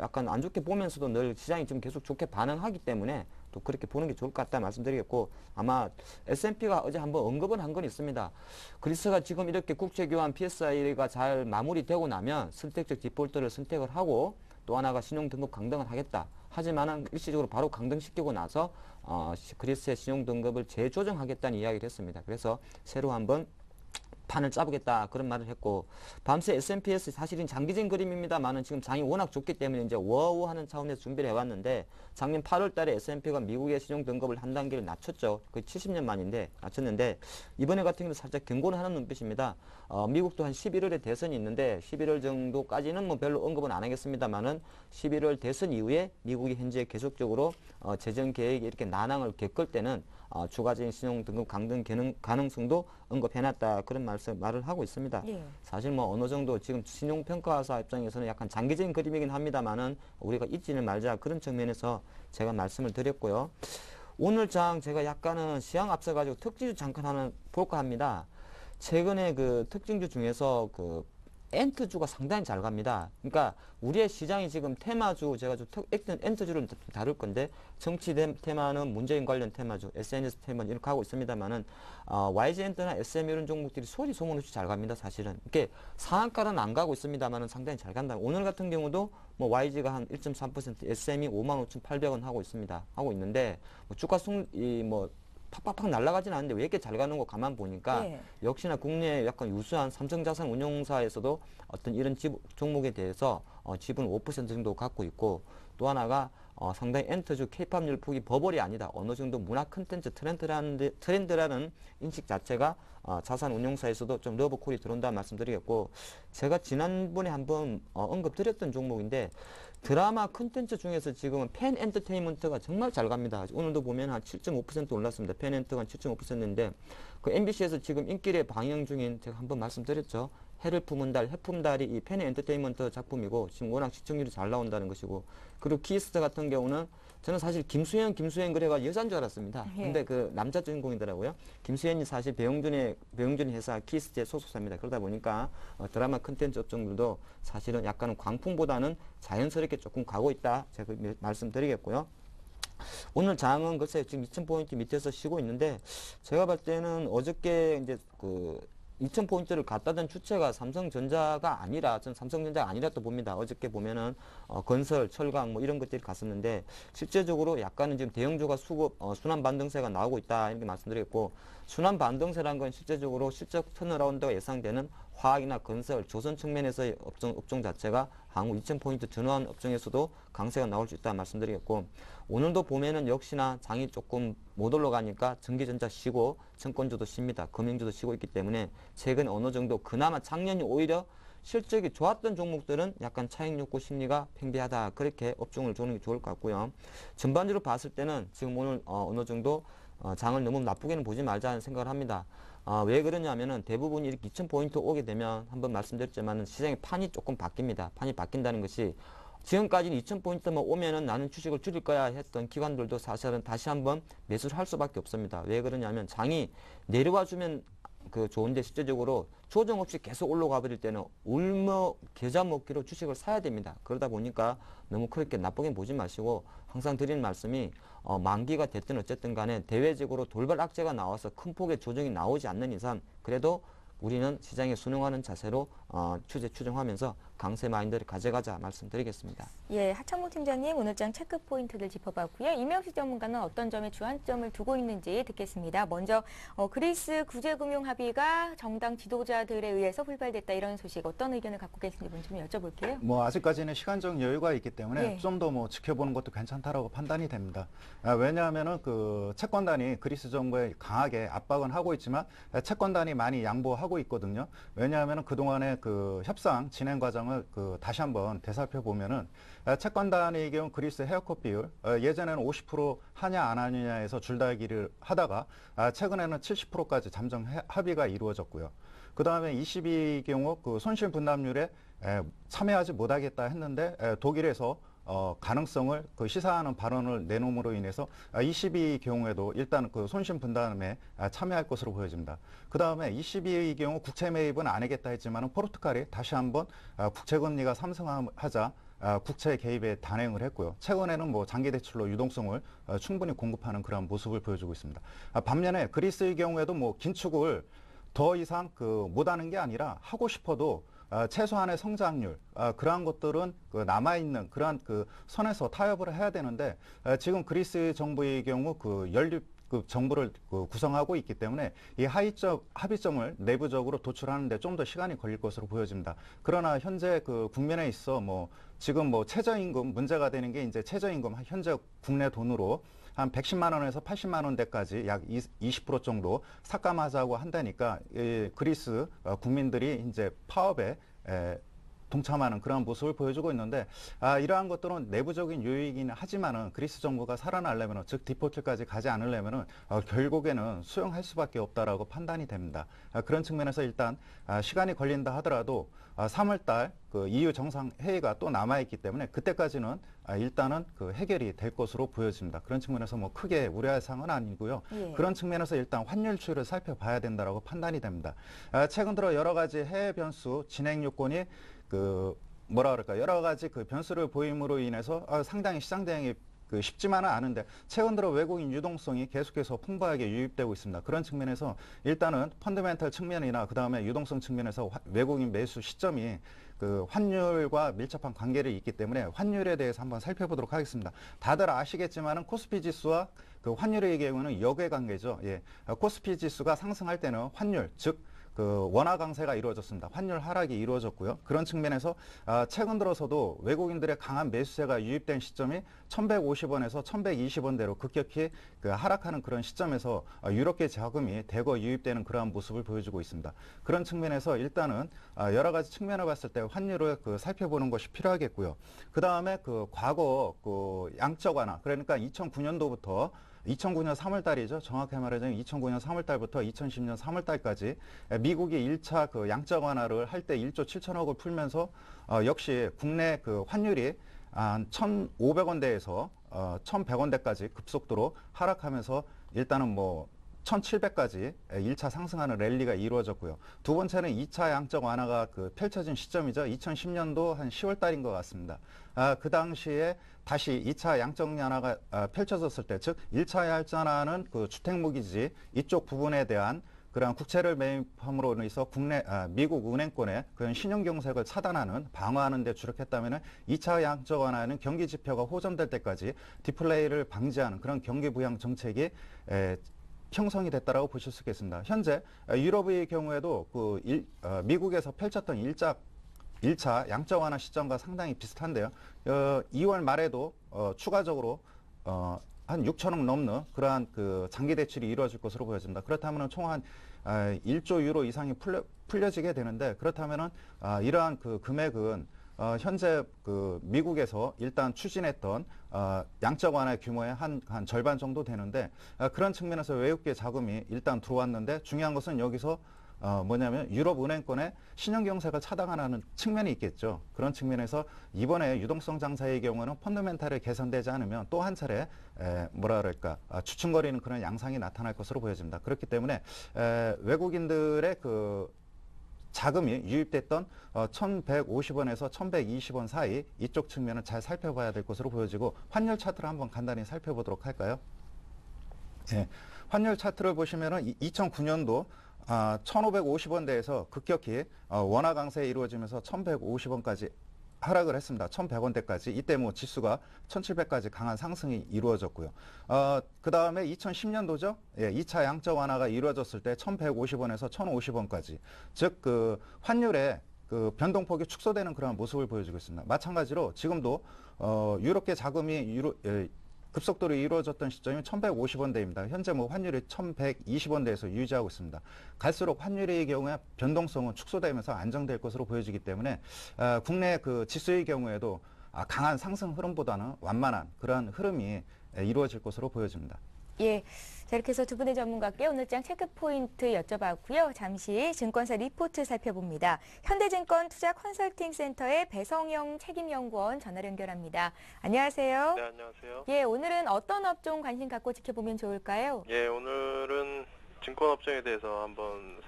약간 안 좋게 보면서도 늘 시장이 좀 계속 좋게 반응하기 때문에 또 그렇게 보는 게 좋을 것 같다 말씀드리겠고 아마 S&P가 어제 한번 언급은 한 건 있습니다. 그리스가 지금 이렇게 국제교환 PSI가 잘 마무리되고 나면 선택적 디폴트를 선택을 하고 또 하나가 신용등급 강등을 하겠다. 하지만은 일시적으로 바로 강등시키고 나서 그리스의 신용등급을 재조정하겠다는 이야기를 했습니다. 그래서 새로 한번 판을 짜보겠다 그런 말을 했고 밤새 S&P에서 사실은 장기적인 그림입니다만은 지금 장이 워낙 좋기 때문에 이제 워우 하는 차원에서 준비를 해왔는데 작년 8월 달에 S&P가 미국의 신용 등급을 한 단계를 낮췄죠. 거의 70년 만인데 낮췄는데 이번에 같은 경우는 살짝 경고를 하는 눈빛입니다. 미국도 한 11월에 대선이 있는데 11월 정도까지는 뭐 별로 언급은 안 하겠습니다만은 11월 대선 이후에 미국이 현재 계속적으로 재정 계획이 이렇게 난항을 겪을 때는 추가적인 신용 등급 강등 가능성도 언급해놨다 그런 말을 하고 있습니다. 예. 사실 뭐 어느 정도 지금 신용평가사 입장에서는 약간 장기적인 그림이긴 합니다만은 우리가 잊지는 말자 그런 측면에서 제가 말씀을 드렸고요. 오늘 장 제가 약간은 시황 앞서가지고 특징주 잠깐 하나 볼까 합니다. 최근에 그 특징주 중에서 그 엔트주가 상당히 잘 갑니다. 그러니까 우리의 시장이 지금 테마주 제가 좀 엔트주를 다룰 건데 정치 테마는 문재인 관련 테마주, SNS 테마 이렇게 하고 있습니다만은 YG엔트나 SM 이런 종목들이 소문 없이 잘 갑니다. 사실은 이렇게 상한가는 안 가고 있습니다만은 상당히 잘 간다. 오늘 같은 경우도 뭐 YG가 한 1.3%, SM이 55,800원 하고 있습니다. 하고 있는데 뭐 주가 팍팍팍 날아가지는 않는데 왜 이렇게 잘 가는 거 가만 보니까 예. 역시나 국내에 약간 유수한 삼성자산 운용사에서도 어떤 이런 종목에 대해서 지분 5% 정도 갖고 있고 또 하나가 상당히 엔터주 K-팝 폭이 버블이 아니다. 어느 정도 문화 콘텐츠 트렌드라는 인식 자체가 자산 운용사에서도 좀 러브콜이 들어온다 말씀드리겠고 제가 지난번에 한번 언급드렸던 종목인데 드라마 콘텐츠 중에서 지금은 팬 엔터테인먼트가 정말 잘 갑니다. 오늘도 보면 한 7.5% 올랐습니다. 팬 엔터가 한 7.5%인데 그 MBC에서 지금 인기를 방영 중인 제가 한번 말씀드렸죠. 해를 품은 달, 해 품은 달이 이 페니 엔터테인먼트 작품이고 지금 워낙 시청률이 잘 나온다는 것이고 그리고 키스트 같은 경우는 저는 사실 김수현 그래가 여자인 줄 알았습니다. 예. 근데 그 남자 주인공이더라고요. 김수현이 사실 배용준의 회사 키스트의 소속사입니다. 그러다 보니까 드라마 컨텐츠 업종들도 사실은 약간은 광풍보다는 자연스럽게 조금 가고 있다. 제가 말씀드리겠고요. 오늘 장은 글쎄 지금 2000포인트 밑에서 쉬고 있는데 제가 봤을 때는 어저께 이제 그 2000포인트를 갔다던 주체가 삼성전자가 아니라 저는 삼성전자가 아니라 또 봅니다. 어저께 보면은 건설, 철강 뭐 이런 것들이 갔었는데 실제적으로 약간은 지금 대형주가 순환 반등세가 나오고 있다 이렇게 말씀드리겠고 순환 반등세란 건 실제적으로 실적 턴어라운드가 예상되는 화학이나 건설, 조선 측면에서의 업종 자체가 향후 2000포인트 전환 업종에서도 강세가 나올 수 있다 말씀드리겠고 오늘도 보면은 역시나 장이 조금 못 올라가니까 전기전자 쉬고 증권주도 쉽니다. 금융주도 쉬고 있기 때문에 최근 어느 정도 그나마 작년이 오히려 실적이 좋았던 종목들은 약간 차익 욕구 심리가 팽배하다. 그렇게 업종을 보는 게 좋을 것 같고요. 전반적으로 봤을 때는 지금 오늘 어느 정도 장을 너무 나쁘게는 보지 말자는 생각을 합니다. 왜 그러냐면은 대부분 이렇게 2000포인트 오게 되면 한번 말씀드렸지만은 시장의 판이 조금 바뀝니다. 판이 바뀐다는 것이 지금까지는 2000포인트만 오면은 나는 주식을 줄일 거야 했던 기관들도 사실은 다시 한번 매수를 할 수밖에 없습니다. 왜 그러냐면 장이 내려와 주면 그 좋은데 실제적으로 조정 없이 계속 올라가 버릴 때는 계좌 먹기로 주식을 사야 됩니다. 그러다 보니까 너무 그렇게 나쁘게 보지 마시고 항상 드리는 말씀이 만기가 됐든 어쨌든 간에 대외적으로 돌발 악재가 나와서 큰 폭의 조정이 나오지 않는 이상 그래도 우리는 시장에 순응하는 자세로 추정하면서 강세 마인드를 가져가자 말씀드리겠습니다. 예, 하창목 팀장님 오늘장 체크 포인트를 짚어봤고요. 이명식 전문가는 어떤 점에 주안점을 두고 있는지 듣겠습니다. 먼저 그리스 구제금융 합의가 정당 지도자들에 의해서 불발됐다 이런 소식 어떤 의견을 갖고 계신지 먼저 좀 여쭤볼게요. 뭐 아직까지는 시간적 여유가 있기 때문에 예. 좀 더 뭐 지켜보는 것도 괜찮다라고 판단이 됩니다. 왜냐하면은 그 채권단이 그리스 정부에 강하게 압박은 하고 있지만 채권단이 많이 양보하고 있거든요. 왜냐하면은 그동안의 그 협상 진행 과정을 다시 한번 되살펴 보면은 채권단의 경우 그리스 헤어컷 비율 예전에는 50% 하냐 안 하느냐에서 줄다리기를 하다가 최근에는 70%까지 잠정 합의가 이루어졌고요. 그 다음에 22의 경우 그 손실 분담률에 참여하지 못하겠다 했는데 독일에서 가능성을 그 시사하는 발언을 내놓음으로 인해서 22의 경우에도 일단 그 손실 분담에 참여할 것으로 보여집니다. 그 다음에 22의 경우 국채 매입은 안 하겠다 했지만 포르투갈이 다시 한번 국채 금리가 상승하자 국채 개입에 단행을 했고요. 최근에는 뭐 장기 대출로 유동성을 충분히 공급하는 그런 모습을 보여주고 있습니다. 반면에 그리스의 경우에도 뭐 긴축을 더 이상 못하는 게 아니라 하고 싶어도 최소한의 성장률 그러한 것들은 남아있는 그러한 선에서 타협을 해야 되는데 지금 그리스 정부의 경우 연립 정부를 구성하고 있기 때문에 이 합의점을 내부적으로 도출하는데 좀 더 시간이 걸릴 것으로 보여집니다. 그러나 현재 국면에 있어 지금 최저임금 문제가 되는 게 이제 최저임금 현재 국내 돈으로 한 110만 원에서 80만 원대까지 약 20% 정도 삭감하자고 한다니까 그리스 국민들이 이제 파업에 동참하는 그런 모습을 보여주고 있는데 이러한 것들은 내부적인 요인이긴 하지만은 그리스 정부가 살아나려면 즉 디폴트까지 가지 않으려면은 결국에는 수용할 수밖에 없다라고 판단이 됩니다. 그런 측면에서 일단 시간이 걸린다 하더라도 3월달 EU 정상회의가 또 남아있기 때문에 그때까지는 일단은 해결이 될 것으로 보여집니다. 그런 측면에서 크게 우려할 사항은 아니고요. 예. 그런 측면에서 일단 환율 추이를 살펴봐야 된다라고 판단이 됩니다. 최근 들어 여러 가지 해외 변수 진행 요건이 여러 가지 변수를 보임으로 인해서 상당히 시장 대응이 쉽지만은 않은데 최근 들어 외국인 유동성이 계속해서 풍부하게 유입되고 있습니다. 그런 측면에서 일단은 펀더멘털 측면이나 그 다음에 유동성 측면에서 외국인 매수 시점이 환율과 밀접한 관계를 있기 때문에 환율에 대해서 한번 살펴보도록 하겠습니다. 다들 아시겠지만은 코스피 지수와 환율의 경우는 역외관계죠. 예. 코스피 지수가 상승할 때는 환율, 즉 원화 강세가 이루어졌습니다. 환율 하락이 이루어졌고요. 그런 측면에서 최근 들어서도 외국인들의 강한 매수세가 유입된 시점이 1150원에서 1120원대로 급격히 하락하는 그런 시점에서 유럽계 자금이 대거 유입되는 그러한 모습을 보여주고 있습니다. 그런 측면에서 일단은 여러 가지 측면을 봤을 때 환율을 살펴보는 것이 필요하겠고요. 그 다음에 과거 양적 완화, 그러니까 2009년도부터 2009년 3월 달이죠. 정확히 말하자면 2009년 3월 달부터 2010년 3월 달까지 미국이 1차 그 양적 완화를 할 때 1조 7천억을 풀면서 역시 국내 그 환율이 한 1,500원대에서 1,100원대까지 급속도로 하락하면서 일단은 뭐 1,700까지 1차 상승하는 랠리가 이루어졌고요. 두 번째는 2차 양적 완화가 그 펼쳐진 시점이죠. 2010년도 한 10월 달인 것 같습니다. 그 당시에 다시 2차 양적 완화가 펼쳐졌을 때, 즉 1차 양적 완화는 그 주택모기지 이쪽 부분에 대한 그러한 국채를 매입함으로 인해서 미국 은행권의 그런 신용경색을 차단하는, 방어하는 데 주력했다면 2차 양적 완화는 경기 지표가 호전될 때까지 디플레이를 방지하는 그런 경기 부양 정책이 형성이 됐다라고 보실 수 있겠습니다. 현재 유럽의 경우에도 미국에서 펼쳤던 1차 양적 완화 시점과 상당히 비슷한데요. 2월 말에도 추가적으로 한 6천억 넘는 그러한 그 장기 대출이 이루어질 것으로 보여집니다. 그렇다면 총 한 1조 유로 이상이 풀려지게 되는데, 그렇다면은 이러한 그 금액은 현재 그 미국에서 일단 추진했던 양적 완화 규모의 한 절반 정도 되는데, 그런 측면에서 외국계 자금이 일단 들어왔는데, 중요한 것은 여기서 뭐냐면 유럽 은행권의 신용경색을 차단하는 측면이 있겠죠. 그런 측면에서 이번에 유동성 장사의 경우는 펀더멘탈이 개선되지 않으면 또 한 차례 주춤거리는 그런 양상이 나타날 것으로 보여집니다. 그렇기 때문에 외국인들의 그 자금이 유입됐던 1,150원에서 1,120원 사이 이쪽 측면을 잘 살펴봐야 될 것으로 보여지고, 환율 차트를 한번 간단히 살펴보도록 할까요? 네, 환율 차트를 보시면은 2009년도 1,550원대에서 급격히 원화 강세 이루어지면서 1,150원까지 하락을 했습니다. 1,100원대까지. 이때 뭐 지수가 1,700까지 강한 상승이 이루어졌고요. 그 다음에 2010년도죠. 예, 2차 양적 완화가 이루어졌을 때 1,150원에서 1,050원까지. 즉, 그 환율의 그 변동폭이 축소되는 그런 모습을 보여주고 있습니다. 마찬가지로 지금도 유럽계 자금이 급속도로 이루어졌던 시점이 1,150원대입니다. 현재 뭐 환율이 1,120원대에서 유지하고 있습니다. 갈수록 환율의 경우에 변동성은 축소되면서 안정될 것으로 보여지기 때문에 국내 그 지수의 경우에도 강한 상승 흐름보다는 완만한 그러한 흐름이 이루어질 것으로 보여집니다. 예. 자, 이렇게 해서 두 분의 전문가께 오늘장 체크 포인트 여쭤봤고요. 잠시 증권사 리포트 살펴봅니다. 현대증권 투자 컨설팅 센터의 배성영 책임연구원 전화를 연결합니다. 안녕하세요. 네, 안녕하세요. 예, 오늘은 어떤 업종 관심 갖고 지켜보면 좋을까요? 예, 오늘은 증권업종에 대해서 한번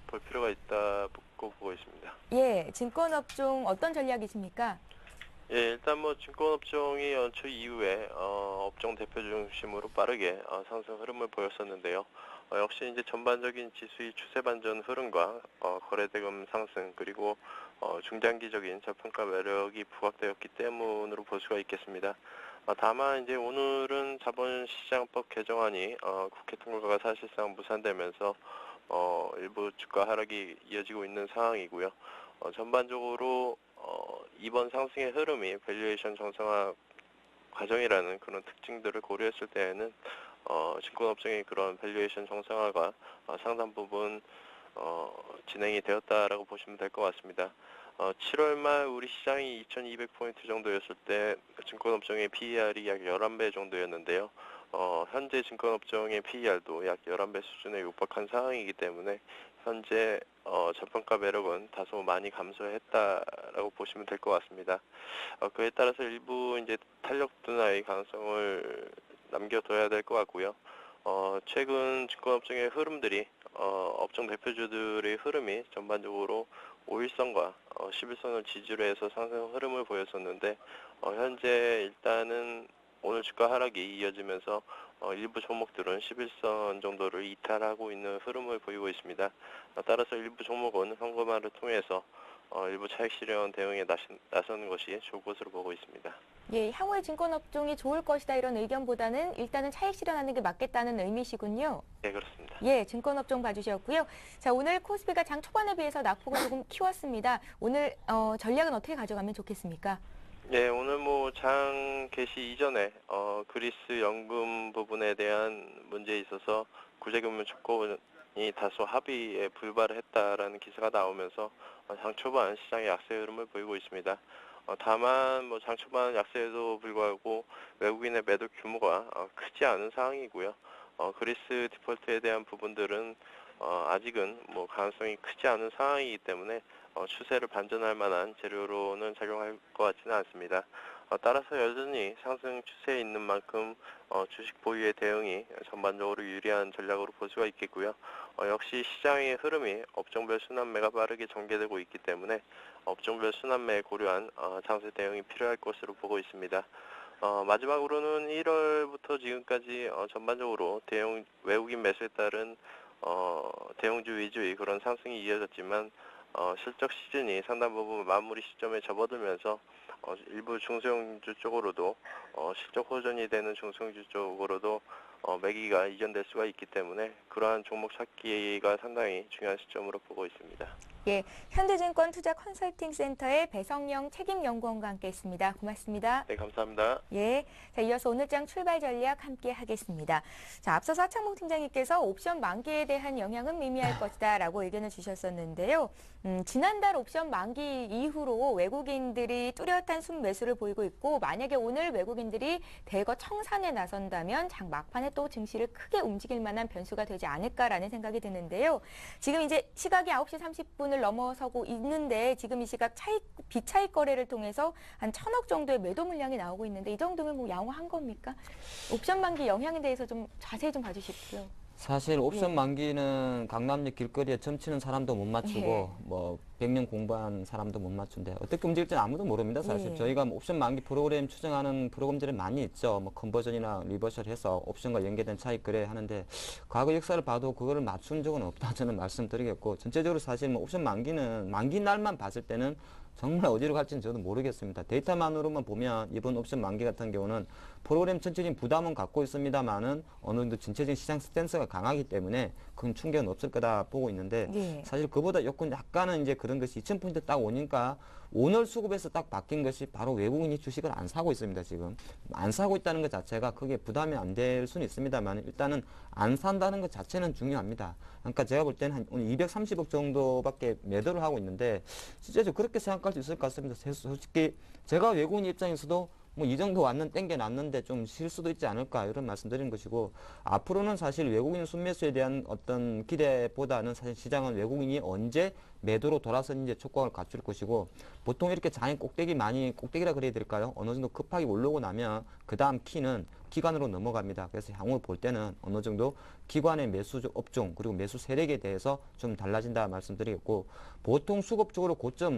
볼 필요가 있다고 보고 있습니다. 예, 증권업종 어떤 전략이십니까? 예, 일단 뭐 증권업종이 연초 이후에 업종 대표 중심으로 빠르게 상승 흐름을 보였었는데요. 역시 이제 전반적인 지수의 추세 반전 흐름과 거래대금 상승, 그리고 중장기적인 저평가 매력이 부각되었기 때문으로 볼 수가 있겠습니다. 다만 이제 오늘은 자본시장법 개정안이 국회 통과가 사실상 무산되면서 일부 주가 하락이 이어지고 있는 상황이고요. 전반적으로 이번 상승의 흐름이 밸류에이션 정상화 과정이라는 그런 특징들을 고려했을 때에는 증권업종의 그런 밸류에이션 정상화가 상당 부분 진행이 되었다라고 보시면 될 것 같습니다. 7월 말 우리 시장이 2200포인트 정도였을 때 증권업종의 PER이 약 11배 정도였는데요. 현재 증권업종의 PER도 약 11배 수준에 육박한 상황이기 때문에 현재 저평가 매력은 다소 많이 감소했다라고 보시면 될 것 같습니다. 그에 따라서 일부 이제 탄력 둔화의 가능성을 남겨둬야 될 것 같고요. 최근 증권업종의 흐름들이 업종 대표주들의 흐름이 전반적으로 5일선과 11선을 지지로 해서 상승 흐름을 보였었는데 현재 일단은 오늘 주가 하락이 이어지면서 일부 종목들은 11선 정도를 이탈하고 있는 흐름을 보이고 있습니다. 따라서 일부 종목은 현금화를 통해서 일부 차익 실현 대응에 나서는 것이 좋을 것으로 보고 있습니다. 예, 향후에 증권업종이 좋을 것이다 이런 의견보다는 일단은 차익 실현하는 게 맞겠다는 의미시군요. 네, 그렇습니다. 예, 증권업종 봐주셨고요. 자, 오늘 코스피가 장 초반에 비해서 낙폭을 조금 키웠습니다. 오늘 전략은 어떻게 가져가면 좋겠습니까? 네, 오늘 뭐 장 개시 이전에 그리스 연금 부분에 대한 문제에 있어서 구제금융 주권이 다소 합의에 불발을 했다라는 기사가 나오면서 장 초반 시장의 약세 흐름을 보이고 있습니다. 다만 뭐 장 초반 약세에도 불구하고 외국인의 매도 규모가 크지 않은 상황이고요. 그리스 디폴트에 대한 부분들은 아직은 뭐 가능성이 크지 않은 상황이기 때문에 추세를 반전할 만한 재료로는 작용할 것 같지는 않습니다. 따라서 여전히 상승 추세에 있는 만큼 주식 보유의 대응이 전반적으로 유리한 전략으로 볼 수가 있겠고요. 역시 시장의 흐름이 업종별 순환매가 빠르게 전개되고 있기 때문에 업종별 순환매에 고려한 장세 대응이 필요할 것으로 보고 있습니다. 마지막으로는 1월부터 지금까지 전반적으로 외국인 매수에 따른 대형주 위주의 그런 상승이 이어졌지만 실적 시즌이 상당 부분 마무리 시점에 접어들면서 일부 중소형주 쪽으로도 실적 호전이 되는 중소형주 쪽으로도 매기가 이전될 수가 있기 때문에 그러한 종목 찾기가 상당히 중요한 시점으로 보고 있습니다. 예, 현대증권 투자 컨설팅 센터의 배성영 책임연구원과 함께했습니다. 고맙습니다. 네, 감사합니다. 예, 자, 이어서 오늘장 출발 전략 함께 하겠습니다. 자, 앞서서 하창봉 팀장님께서 옵션 만기에 대한 영향은 미미할 것이다라고 의견을 주셨었는데요. 지난달 옵션 만기 이후로 외국인들이 뚜렷한 순매수를 보이고 있고 만약에 오늘 외국인들이 대거 청산에 나선다면 장 막판에 또 증시를 크게 움직일 만한 변수가 되지 않을까라는 생각이 드는데요. 지금 이제 시각이 9시 30분을 넘어서고 있는데 지금 이 시각 비차익 거래를 통해서 한 1,000억 정도의 매도 물량이 나오고 있는데 이 정도면 뭐 양호한 겁니까? 옵션 만기 영향에 대해서 좀 자세히 좀 봐주십시오. 사실 옵션 만기는 강남역 길거리에 점치는 사람도 못 맞추고 뭐 100년 공부한 사람도 못 맞춘데 어떻게 움직일지는 아무도 모릅니다. 사실 저희가 뭐 옵션 만기 프로그램 추정하는 프로그램들이 많이 있죠. 뭐 컨버전이나 리버셜 해서 옵션과 연계된 차익 거래 하는데 과거 역사를 봐도 그거를 맞춘 적은 없다 저는 말씀드리겠고 전체적으로 사실 뭐 옵션 만기는 만기 날만 봤을 때는 정말 어디로 갈지는 저도 모르겠습니다. 데이터만으로만 보면 이번 옵션 만기 같은 경우는 프로그램 전체적인 부담은 갖고 있습니다만은 어느 정도 전체적인 시장 스탠스가 강하기 때문에 큰 충격은 없을 거다 보고 있는데 사실 그보다 약간은 이제 그런 것이 2,000포인트 딱 오니까 오늘 수급에서 딱 바뀐 것이 바로 외국인이 주식을 안 사고 있습니다. 지금 안 사고 있다는 것 자체가 크게 부담이 안 될 수는 있습니다만 일단은 안 산다는 것 자체는 중요합니다. 그러니까 제가 볼 때는 한 오늘 230억 정도밖에 매도를 하고 있는데 실제로 그렇게 생각할 수 있을 것 같습니다. 솔직히 제가 외국인 입장에서도 뭐 이 정도 왔는 땡겨놨는데 좀 쉴 수도 있지 않을까 이런 말씀드리는 것이고 앞으로는 사실 외국인 순매수에 대한 어떤 기대보다는 사실 시장은 외국인이 언제 매도로 돌아서는지 촉각을 갖출 것이고 보통 이렇게 장의 꼭대기라 그래야 될까요? 어느 정도 급하게 올라오고 나면 그 다음 키는 기관으로 넘어갑니다. 그래서 향후 볼 때는 어느 정도 기관의 매수 업종 그리고 매수 세력에 대해서 좀 달라진다 말씀드리겠고 보통 수급적으로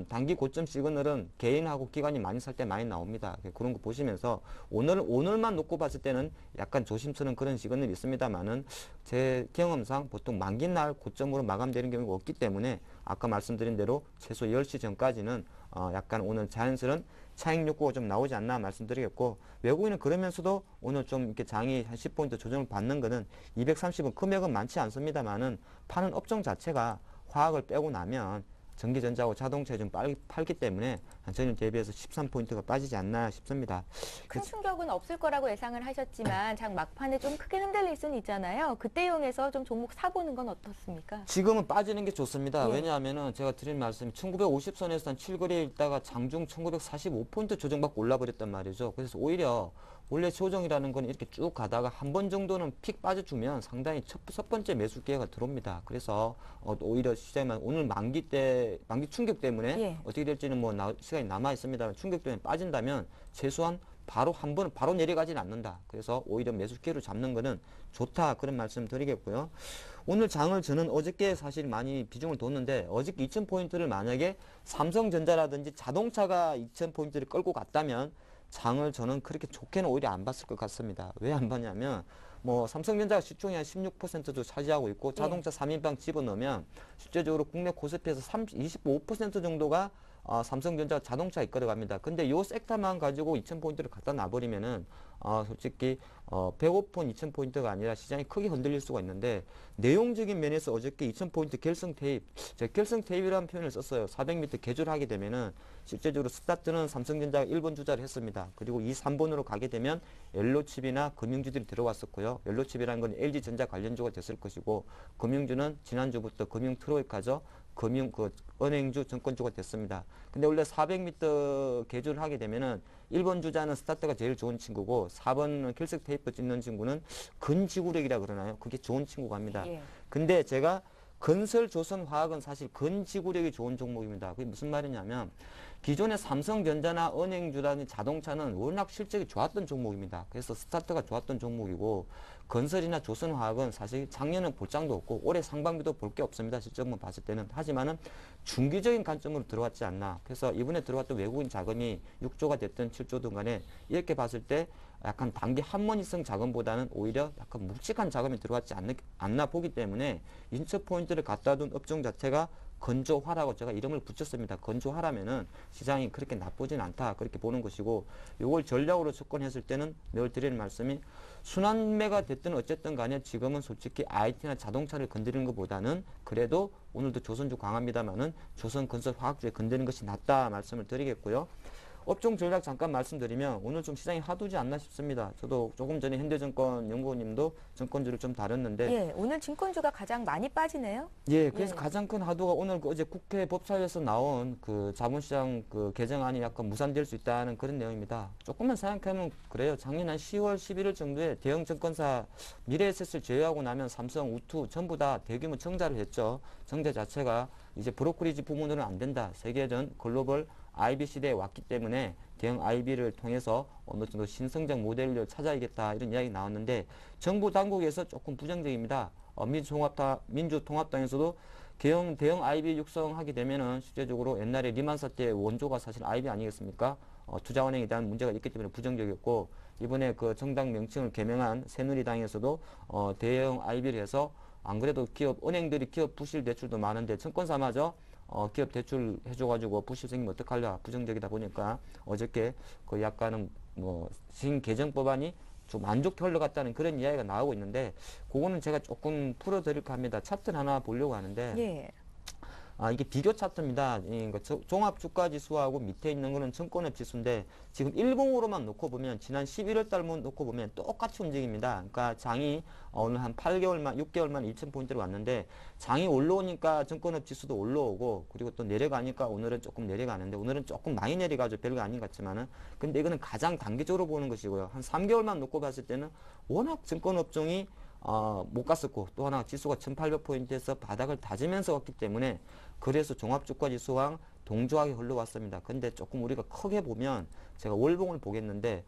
단기 고점 시그널은 개인하고 기관이 많이 살 때 많이 나옵니다. 그런 거 보시면서 오늘만 놓고 봤을 때는 약간 조심스러운 그런 시그널이 있습니다만은 제 경험상 보통 만기 날 고점으로 마감되는 경우가 없기 때문에 아까 말씀드린 대로 최소 10시 전까지는 약간 오늘 자연스러운 차익 욕구가 좀 나오지 않나 말씀드리겠고 외국인은 그러면서도 오늘 좀 이렇게 장이 한 10포인트 조정을 받는 거는 230은 금액은 많지 않습니다만은 파는 업종 자체가 화학을 빼고 나면 전기전자하고 자동차에 좀 팔기 때문에 전년 대비해서 13포인트가 빠지지 않나 싶습니다. 큰 충격은 없을 거라고 예상을 하셨지만 장 막판에 좀 크게 흔들릴 수는 있잖아요. 그때 이용해서 좀 종목 사보는 건 어떻습니까? 지금은 빠지는 게 좋습니다. 왜냐하면 제가 드린 말씀이 1950선에서 한 7거리에 있다가 장중 1945포인트 조정받고 올라버렸단 말이죠. 그래서 오히려 원래 조정이라는 건 이렇게 쭉 가다가 한 번 정도는 픽 빠져주면 상당히 첫 번째 매수 기회가 들어옵니다. 그래서 오히려 시장만 오늘 만기 충격 때문에 어떻게 될지는 뭐 시간이 남아 있습니다. 충격 때문에 빠진다면 최소한 바로 내려가지는 않는다. 그래서 오히려 매수 기회를 잡는 거는 좋다. 그런 말씀 드리겠고요. 오늘 장을 저는 어저께 사실 많이 비중을 뒀는데 어저께 2,000포인트를 만약에 삼성전자라든지 자동차가 2,000포인트를 끌고 갔다면 장을 저는 그렇게 좋게는 오히려 안 봤을 것 같습니다. 왜 안 봤냐면 뭐 삼성전자가 시총이 한 16%도 차지하고 있고 자동차 3인방 집어넣으면 실제적으로 국내 코스피에서 25% 정도가 삼성전자 자동차에 끌어갑니다. 근데 요 섹터만 가지고 2,000포인트를 갖다 놔버리면은 솔직히 배고픈 2,000포인트가 아니라 시장이 크게 흔들릴 수가 있는데 내용적인 면에서 어저께 2,000포인트 결승 테이프, 제가 결승 테이프라는 표현을 썼어요. 400m 개조를 하게 되면은 실제적으로 스타트는 삼성전자가 1번 주자를 했습니다. 그리고 2, 3번으로 가게 되면 옐로칩이나 금융주들이 들어왔었고요. 옐로칩이라는 건 LG전자 관련주가 됐을 것이고 금융주는 지난주부터 금융 트로이카죠. 은행주, 증권주가 됐습니다. 근데 원래 400m 계주를 하게 되면은 1번 주자는 스타트가 제일 좋은 친구고 4번 kil색 테이프 찍는 친구는 근지구력이라 그러나요? 그게 좋은 친구가 합니다. 예. 근데 제가 건설, 조선, 화학은 사실 근지구력이 좋은 종목입니다. 그게 무슨 말이냐면 기존의 삼성전자나 은행주라는 자동차는 워낙 실적이 좋았던 종목입니다. 그래서 스타트가 좋았던 종목이고 건설이나 조선화학은 사실 작년은 볼 장도 없고 올해 상반기도 볼 게 없습니다. 실적만 봤을 때는. 하지만은 중기적인 관점으로 들어왔지 않나. 그래서 이번에 들어왔던 외국인 자금이 6조가 됐든 7조든 간에 이렇게 봤을 때 약간 단기 한머니성 자금보다는 오히려 약간 묵직한 자금이 들어왔지 않나 보기 때문에 인처 포인트를 갖다 둔 업종 자체가 건조화라고 제가 이름을 붙였습니다. 건조화라면은 시장이 그렇게 나쁘진 않다. 그렇게 보는 것이고 이걸 전략으로 접근했을 때는 늘 드리는 말씀이 순환매가 됐든 어쨌든 간에 지금은 솔직히 IT나 자동차를 건드리는 것보다는 그래도 오늘도 조선주 강합니다만은 조선건설화학주에 건드리는 것이 낫다 말씀을 드리겠고요. 업종 전략 잠깐 말씀드리면 오늘 좀 시장이 하두지 않나 싶습니다. 저도 조금 전에 현대증권 연구원님도 증권주를 좀 다뤘는데 예, 오늘 증권주가 가장 많이 빠지네요. 예, 그래서 예. 가장 큰 하도가 오늘 어제 국회 법사위에서 나온 그 자본시장 그 개정안이 약간 무산될 수 있다는 그런 내용입니다. 조금만 생각하면 그래요. 작년 한 10월 11일 정도에 대형 증권사 미래에셋을 제외하고 나면 삼성, 우투 전부 다 대규모 정자를 했죠. 정자 자체가 이제 브로커리지 부문으로는 안 된다. 세계전 글로벌 IB 시대에 왔기 때문에 대형 IB를 통해서 어느 정도 신성장 모델을 찾아야겠다 이런 이야기 나왔는데 정부 당국에서 조금 부정적입니다. 민주통합당에서도 대형 IB 육성하게 되면은 실제적으로 옛날에 리만 사태 원조가 사실 IB 아니겠습니까? 투자은행에 대한 문제가 있기 때문에 부정적이었고 이번에 그 정당 명칭을 개명한 새누리당에서도 대형 IB를 해서 안 그래도 은행들이 기업 부실 대출도 많은데 증권사마저 기업 대출 해줘가지고 부실 생기면 어떡하려 부정적이다 보니까 어저께 그 약간은 뭐 신개정법안이 좀 안 좋게 흘러갔다는 그런 이야기가 나오고 있는데 그거는 제가 조금 풀어드릴까 합니다. 차트를 하나 보려고 하는데 예. 이게 비교 차트입니다. 종합주가지수하고 밑에 있는 거는 증권업 지수인데 지금 일봉으로만 놓고 보면 지난 11월 달만 놓고 보면 똑같이 움직입니다. 그러니까 장이 오늘 한 8개월만 6개월만 1,000포인트로 왔는데 장이 올라오니까 증권업 지수도 올라오고 그리고 또 내려가니까 오늘은 조금 내려가는데 오늘은 조금 많이 내려가죠. 별거 아닌 것 같지만은 근데 이거는 가장 단기적으로 보는 것이고요. 한 3개월만 놓고 봤을 때는 워낙 증권업종이 못 갔었고 또 하나 지수가 1800포인트에서 바닥을 다지면서 왔기 때문에 그래서 종합주가지수랑 동조하게 흘러왔습니다. 근데 조금 우리가 크게 보면 제가 월봉을 보겠는데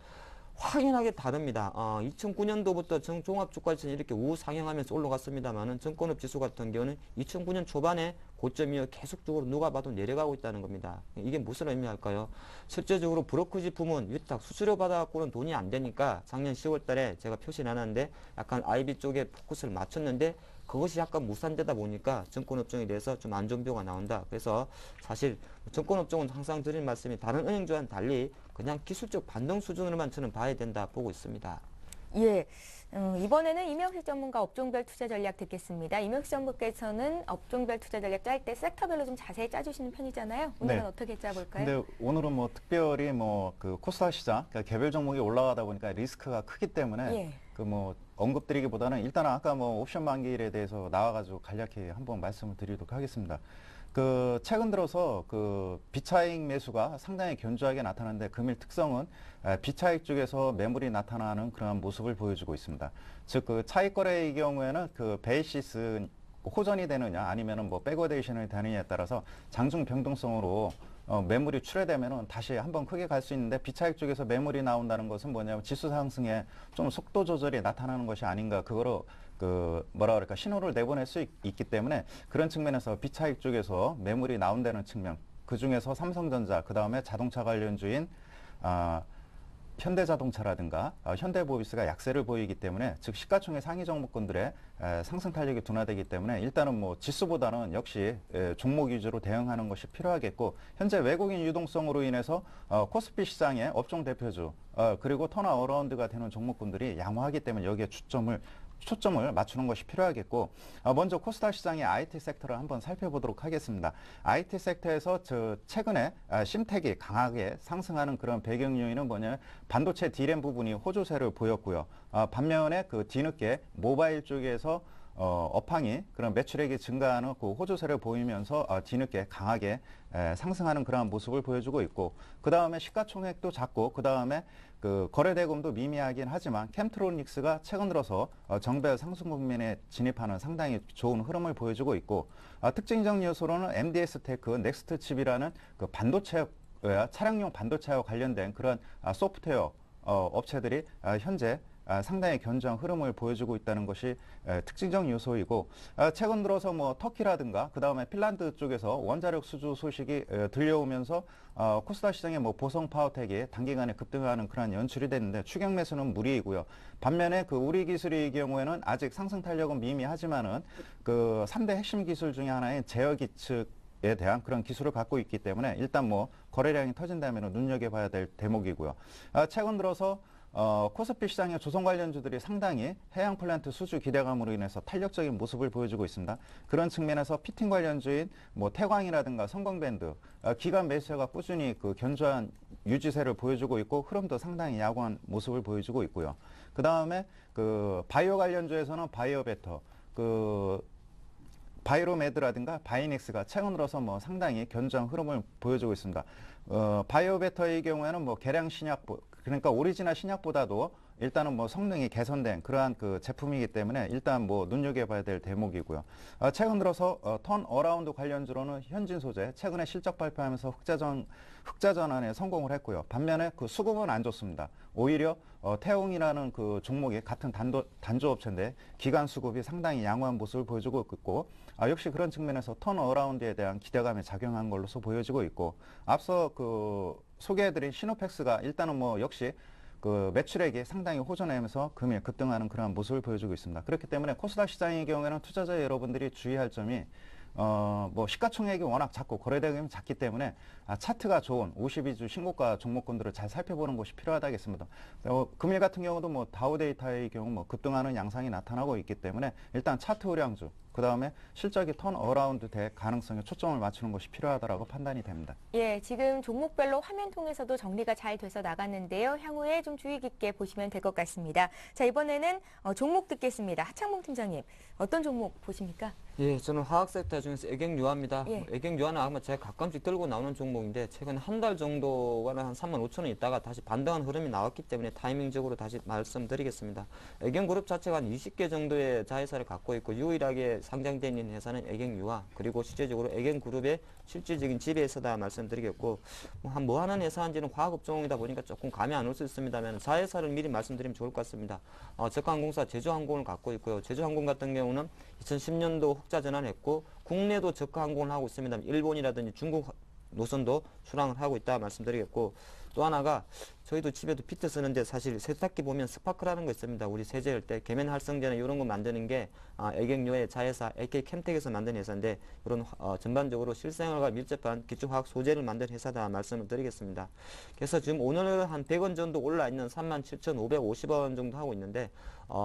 확연하게 다릅니다. 2009년도부터 종합주가지수는 이렇게 우상향하면서 올라갔습니다만은 증권업 지수 같은 경우는 2009년 초반에 고점이어 계속적으로 누가 봐도 내려가고 있다는 겁니다. 이게 무슨 의미할까요? 실제적으로 브로커지 부문 위탁 수수료 받아갖고는 돈이 안 되니까 작년 10월 달에 제가 표시를 해놨는데 약간 IB 쪽에 포커스를 맞췄는데 그것이 약간 무산되다 보니까 증권업종에 대해서 좀 안 좋은 뷰가 나온다. 그래서 사실 증권업종은 항상 드린 말씀이 다른 은행주와는 달리 그냥 기술적 반등 수준으로만 저는 봐야 된다 보고 있습니다. 예. 이번에는 임영식 전문가 업종별 투자 전략 듣겠습니다. 임영식 전문가께서는 업종별 투자 전략 짤 때 섹터별로 좀 자세히 짜주시는 편이잖아요. 오늘은 네. 어떻게 짜볼까요? 근데 오늘은 뭐 특별히 뭐 그 코스닥 시장 그러니까 개별 종목이 올라가다 보니까 리스크가 크기 때문에 예. 그 뭐 언급드리기보다는 일단 아까 뭐 옵션 만기일에 대해서 나와가지고 간략히 한번 말씀을 드리도록 하겠습니다. 그 최근 들어서 그 비차익 매수가 상당히 견조하게 나타나는데 금일 특성은 비차익 쪽에서 매물이 나타나는 그러한 모습을 보여주고 있습니다. 즉 그 차익 거래의 경우에는 그 베이시스 호전이 되느냐 아니면은 뭐 백워데이션이 되느냐에 따라서 장중 변동성으로 매물이 출회되면은 다시 한번 크게 갈 수 있는데 비차익 쪽에서 매물이 나온다는 것은 뭐냐면 지수 상승에 좀 속도 조절이 나타나는 것이 아닌가 그거로 그 뭐라 그럴까 신호를 내보낼 수 있기 때문에 그런 측면에서 비차익 쪽에서 매물이 나온다는 측면 그 중에서 삼성전자 그 다음에 자동차 관련주인 현대자동차라든가 현대모비스가 약세를 보이기 때문에 즉 시가총액 상위 종목군들의 상승 탄력이 둔화되기 때문에 일단은 뭐 지수보다는 역시 종목 위주로 대응하는 것이 필요하겠고 현재 외국인 유동성으로 인해서 코스피 시장의 업종 대표주 그리고 턴어라운드가 되는 종목군들이 양호하기 때문에 여기에 초점을 맞추는 것이 필요하겠고 먼저 코스닥 시장의 IT 섹터를 한번 살펴보도록 하겠습니다. IT 섹터에서 최근에 심텍이 강하게 상승하는 그런 배경 요인은 뭐냐면 반도체 D램 부분이 호조세를 보였고요. 반면에 그 뒤늦게 모바일 쪽에서 업황이 그런 매출액이 증가하는 그 호조세를 보이면서 뒤늦게 강하게 상승하는 그러한 모습을 보여주고 있고, 그 다음에 시가총액도 작고, 그 다음에 그 거래대금도 미미하긴 하지만 캠트로닉스가 최근 들어서 정배열 상승 국면에 진입하는 상당히 좋은 흐름을 보여주고 있고, 특징적 요소로는 MDS테크, 넥스트칩이라는 그 반도체 차량용 반도체와 관련된 그런 소프트웨어 업체들이 현재 상당히 견조한 흐름을 보여주고 있다는 것이 특징적 요소이고, 최근 들어서 뭐 터키라든가 그 다음에 핀란드 쪽에서 원자력 수주 소식이 들려오면서 코스닥 시장의 뭐 보성 파워텍이 단기간에 급등하는 그런 연출이 됐는데 추격 매수는 무리이고요. 반면에 그 우리 기술의 경우에는 아직 상승 탄력은 미미하지만은 그 3대 핵심 기술 중에 하나인 제어 기측에 대한 그런 기술을 갖고 있기 때문에 일단 뭐 거래량이 터진다면 눈여겨봐야 될 대목이고요. 최근 들어서 코스피 시장의 조선 관련주들이 상당히 해양 플랜트 수주 기대감으로 인해서 탄력적인 모습을 보여주고 있습니다. 그런 측면에서 피팅 관련주인 뭐 태광이라든가 성광밴드 기관 매수세가 꾸준히 그 견조한 유지세를 보여주고 있고 흐름도 상당히 양호한 모습을 보여주고 있고요. 그 다음에 그 바이오 관련주에서는 바이오베터, 그 바이로메드라든가 바이닉스가 최근 들어서 뭐 상당히 견조한 흐름을 보여주고 있습니다. 바이오베터의 경우에는 뭐 개량 신약, 그러니까 오리지널 신약보다도 일단은 뭐 성능이 개선된 그러한 그 제품이기 때문에 일단 뭐 눈여겨봐야 될 대목이고요. 최근 들어서 턴 어라운드 관련주로는 현진 소재 최근에 실적 발표하면서 흑자 전환에 성공을 했고요. 반면에 그 수급은 안 좋습니다. 오히려 태웅이라는 그 종목이 같은 단조업체인데 기간 수급이 상당히 양호한 모습을 보여주고 있고, 역시 그런 측면에서 턴 어라운드에 대한 기대감이 작용한 걸로서 보여지고 있고, 앞서 그 소개해드린 시노펙스가 일단은 뭐 역시 그 매출액이 상당히 호전하면서 금일 급등하는 그런 모습을 보여주고 있습니다. 그렇기 때문에 코스닥 시장의 경우에는 투자자 여러분들이 주의할 점이 뭐 시가총액이 워낙 작고 거래대금이 작기 때문에 차트가 좋은 52주 신고가 종목군들을 잘 살펴보는 것이 필요하다겠습니다. 금일 같은 경우도 뭐 다우데이터의 경우 뭐 급등하는 양상이 나타나고 있기 때문에 일단 차트 우량주, 그 다음에 실적이 턴 어라운드 될 가능성에 초점을 맞추는 것이 필요하다고 판단이 됩니다. 예, 지금 종목별로 화면 통해서도 정리가 잘 돼서 나갔는데요. 향후에 좀 주의 깊게 보시면 될 것 같습니다. 자, 이번에는 종목 듣겠습니다. 하창봉 팀장님, 어떤 종목 보십니까? 예, 저는 화학 섹터 중에서 애경유화입니다. 예. 애경유화는 아마 제가 가끔씩 들고 나오는 종목인데 최근 한 달 정도가는 한 35,000원 있다가 다시 반등한 흐름이 나왔기 때문에 타이밍적으로 다시 말씀드리겠습니다. 애경그룹 자체가 한 20개 정도의 자회사를 갖고 있고 유일하게 상장되어 있는 회사는 애경유화, 그리고 실제적으로 애경그룹의 실질적인 지배회사다 말씀드리겠고, 뭐 하는 회사인지는 화학업종이다 보니까 조금 감이 안 올 수 있습니다만 자회사를 미리 말씀드리면 좋을 것 같습니다. 저가항공사 제주항공을 갖고 있고요. 제주항공 같은 경우는 2010년도 흑자 전환했고 국내도 저가항공을 하고 있습니다. 일본이라든지 중국 노선도 출항을 하고 있다 말씀드리겠고, 또 하나가 저희도 집에도 비트 쓰는데 사실 세탁기 보면 스파크라는 거 있습니다. 우리 세제할 때 계면 활성제나 이런 거 만드는 게 애경유의 자회사 AK 캠텍에서 만든 회사인데, 이런 전반적으로 실생활과 밀접한 기초화학 소재를 만든 회사다 말씀을 드리겠습니다. 그래서 지금 오늘은 한 100원 정도 올라 있는 37,550원 정도 하고 있는데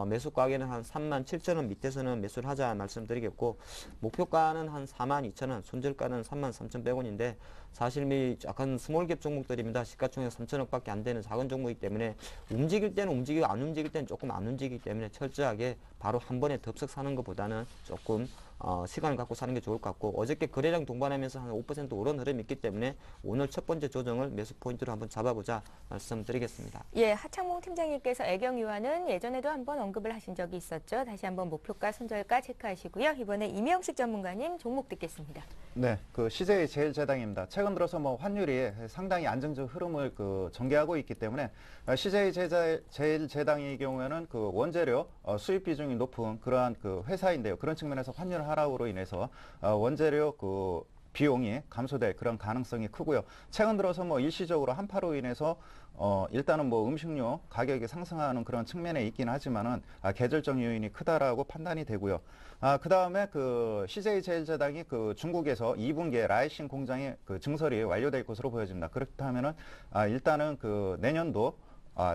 매수 가격은 한 37,000원 밑에서는 매수를 하자 말씀드리겠고, 목표가는 한 42,000원, 손절가는 33,100원인데 사실 약간 스몰갭 종목들입니다. 시가총액 3천억밖에 안 되는 작은 종목이기 때문에 움직일 때는 움직이고 안 움직일 때는 조금 안 움직이기 때문에 철저하게 바로 한 번에 덥석 사는 것보다는 조금 시간을 갖고 사는 게 좋을 것 같고, 어저께 거래량 동반하면서 한 5% 오른 흐름이 있기 때문에 오늘 첫 번째 조정을 매수 포인트로 한번 잡아보자 말씀드리겠습니다. 예, 하창봉 팀장님께서 애경유화는 예전에도 한번 언급을 하신 적이 있었죠. 다시 한번 목표가, 손절가 체크하시고요. 이번에 이명식 전문가님 종목 듣겠습니다. 네, 그 CJ 제일제당입니다. 최근 들어서 뭐 환율이 상당히 안정적 흐름을 그 전개하고 있기 때문에 CJ 제일제당의 경우에는 그 원재료 수입 비중이 높은 그러한 그 회사인데요. 그런 측면에서 환율 하락으로 인해서 원재료 그 비용이 감소될 그런 가능성이 크고요. 최근 들어서 뭐 일시적으로 한파로 인해서 일단은 뭐 음식료 가격이 상승하는 그런 측면에 있긴 하지만은 계절적 요인이 크다라고 판단이 되고요. 그 다음에 그 CJ 제일제당이 그 중국에서 2분기에 라이신 공장의 그 증설이 완료될 것으로 보여집니다. 그렇다면은 일단은 그 내년도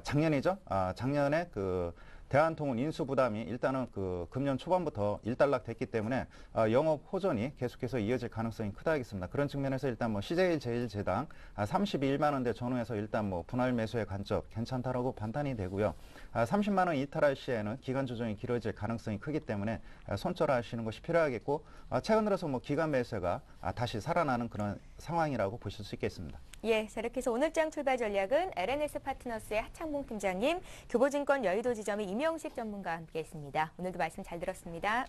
작년이죠. 작년에 그 대한통운 인수 부담이 일단은 그 금년 초반부터 일단락됐기 때문에 영업 호전이 계속해서 이어질 가능성이 크다겠습니다. 그런 측면에서 일단 뭐 CJ 제일제당 31만 원대 전후에서 일단 뭐 분할 매수의 관점 괜찮다라고 판단이 되고요. 30만 원 이탈할 시에는 기간 조정이 길어질 가능성이 크기 때문에 손절하시는 것이 필요하겠고 최근 들어서 뭐 기간 매수가 다시 살아나는 그런 상황이라고 보실 수 있겠습니다. 예, 자 이렇게 해서 오늘 장 출발 전략은 LNS 파트너스의 하창봉 팀장님, 교보증권 여의도 지점의 임영식 전문가와 함께했습니다. 오늘도 말씀 잘 들었습니다.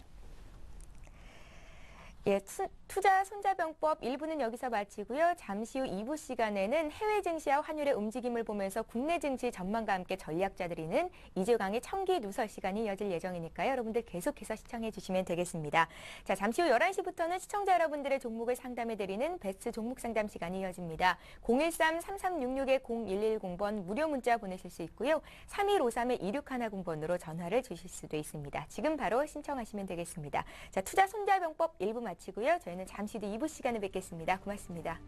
예, 투자 손자병법 1부는 여기서 마치고요. 잠시 후 2부 시간에는 해외 증시와 환율의 움직임을 보면서 국내 증시 전망과 함께 전략자 드리는 이재강의 청기 누설 시간이 이어질 예정이니까요. 여러분들 계속해서 시청해 주시면 되겠습니다. 자, 잠시 후 11시부터는 시청자 여러분들의 종목을 상담해 드리는 베스트 종목 상담 시간이 이어집니다. 013-3366-0110번 무료 문자 보내실 수 있고요. 3153-2610번으로 전화를 주실 수도 있습니다. 지금 바로 신청하시면 되겠습니다. 자, 투자 손자병법 1부 마치고요. 저희는 잠시 뒤 2부 시간에 뵙겠습니다. 고맙습니다.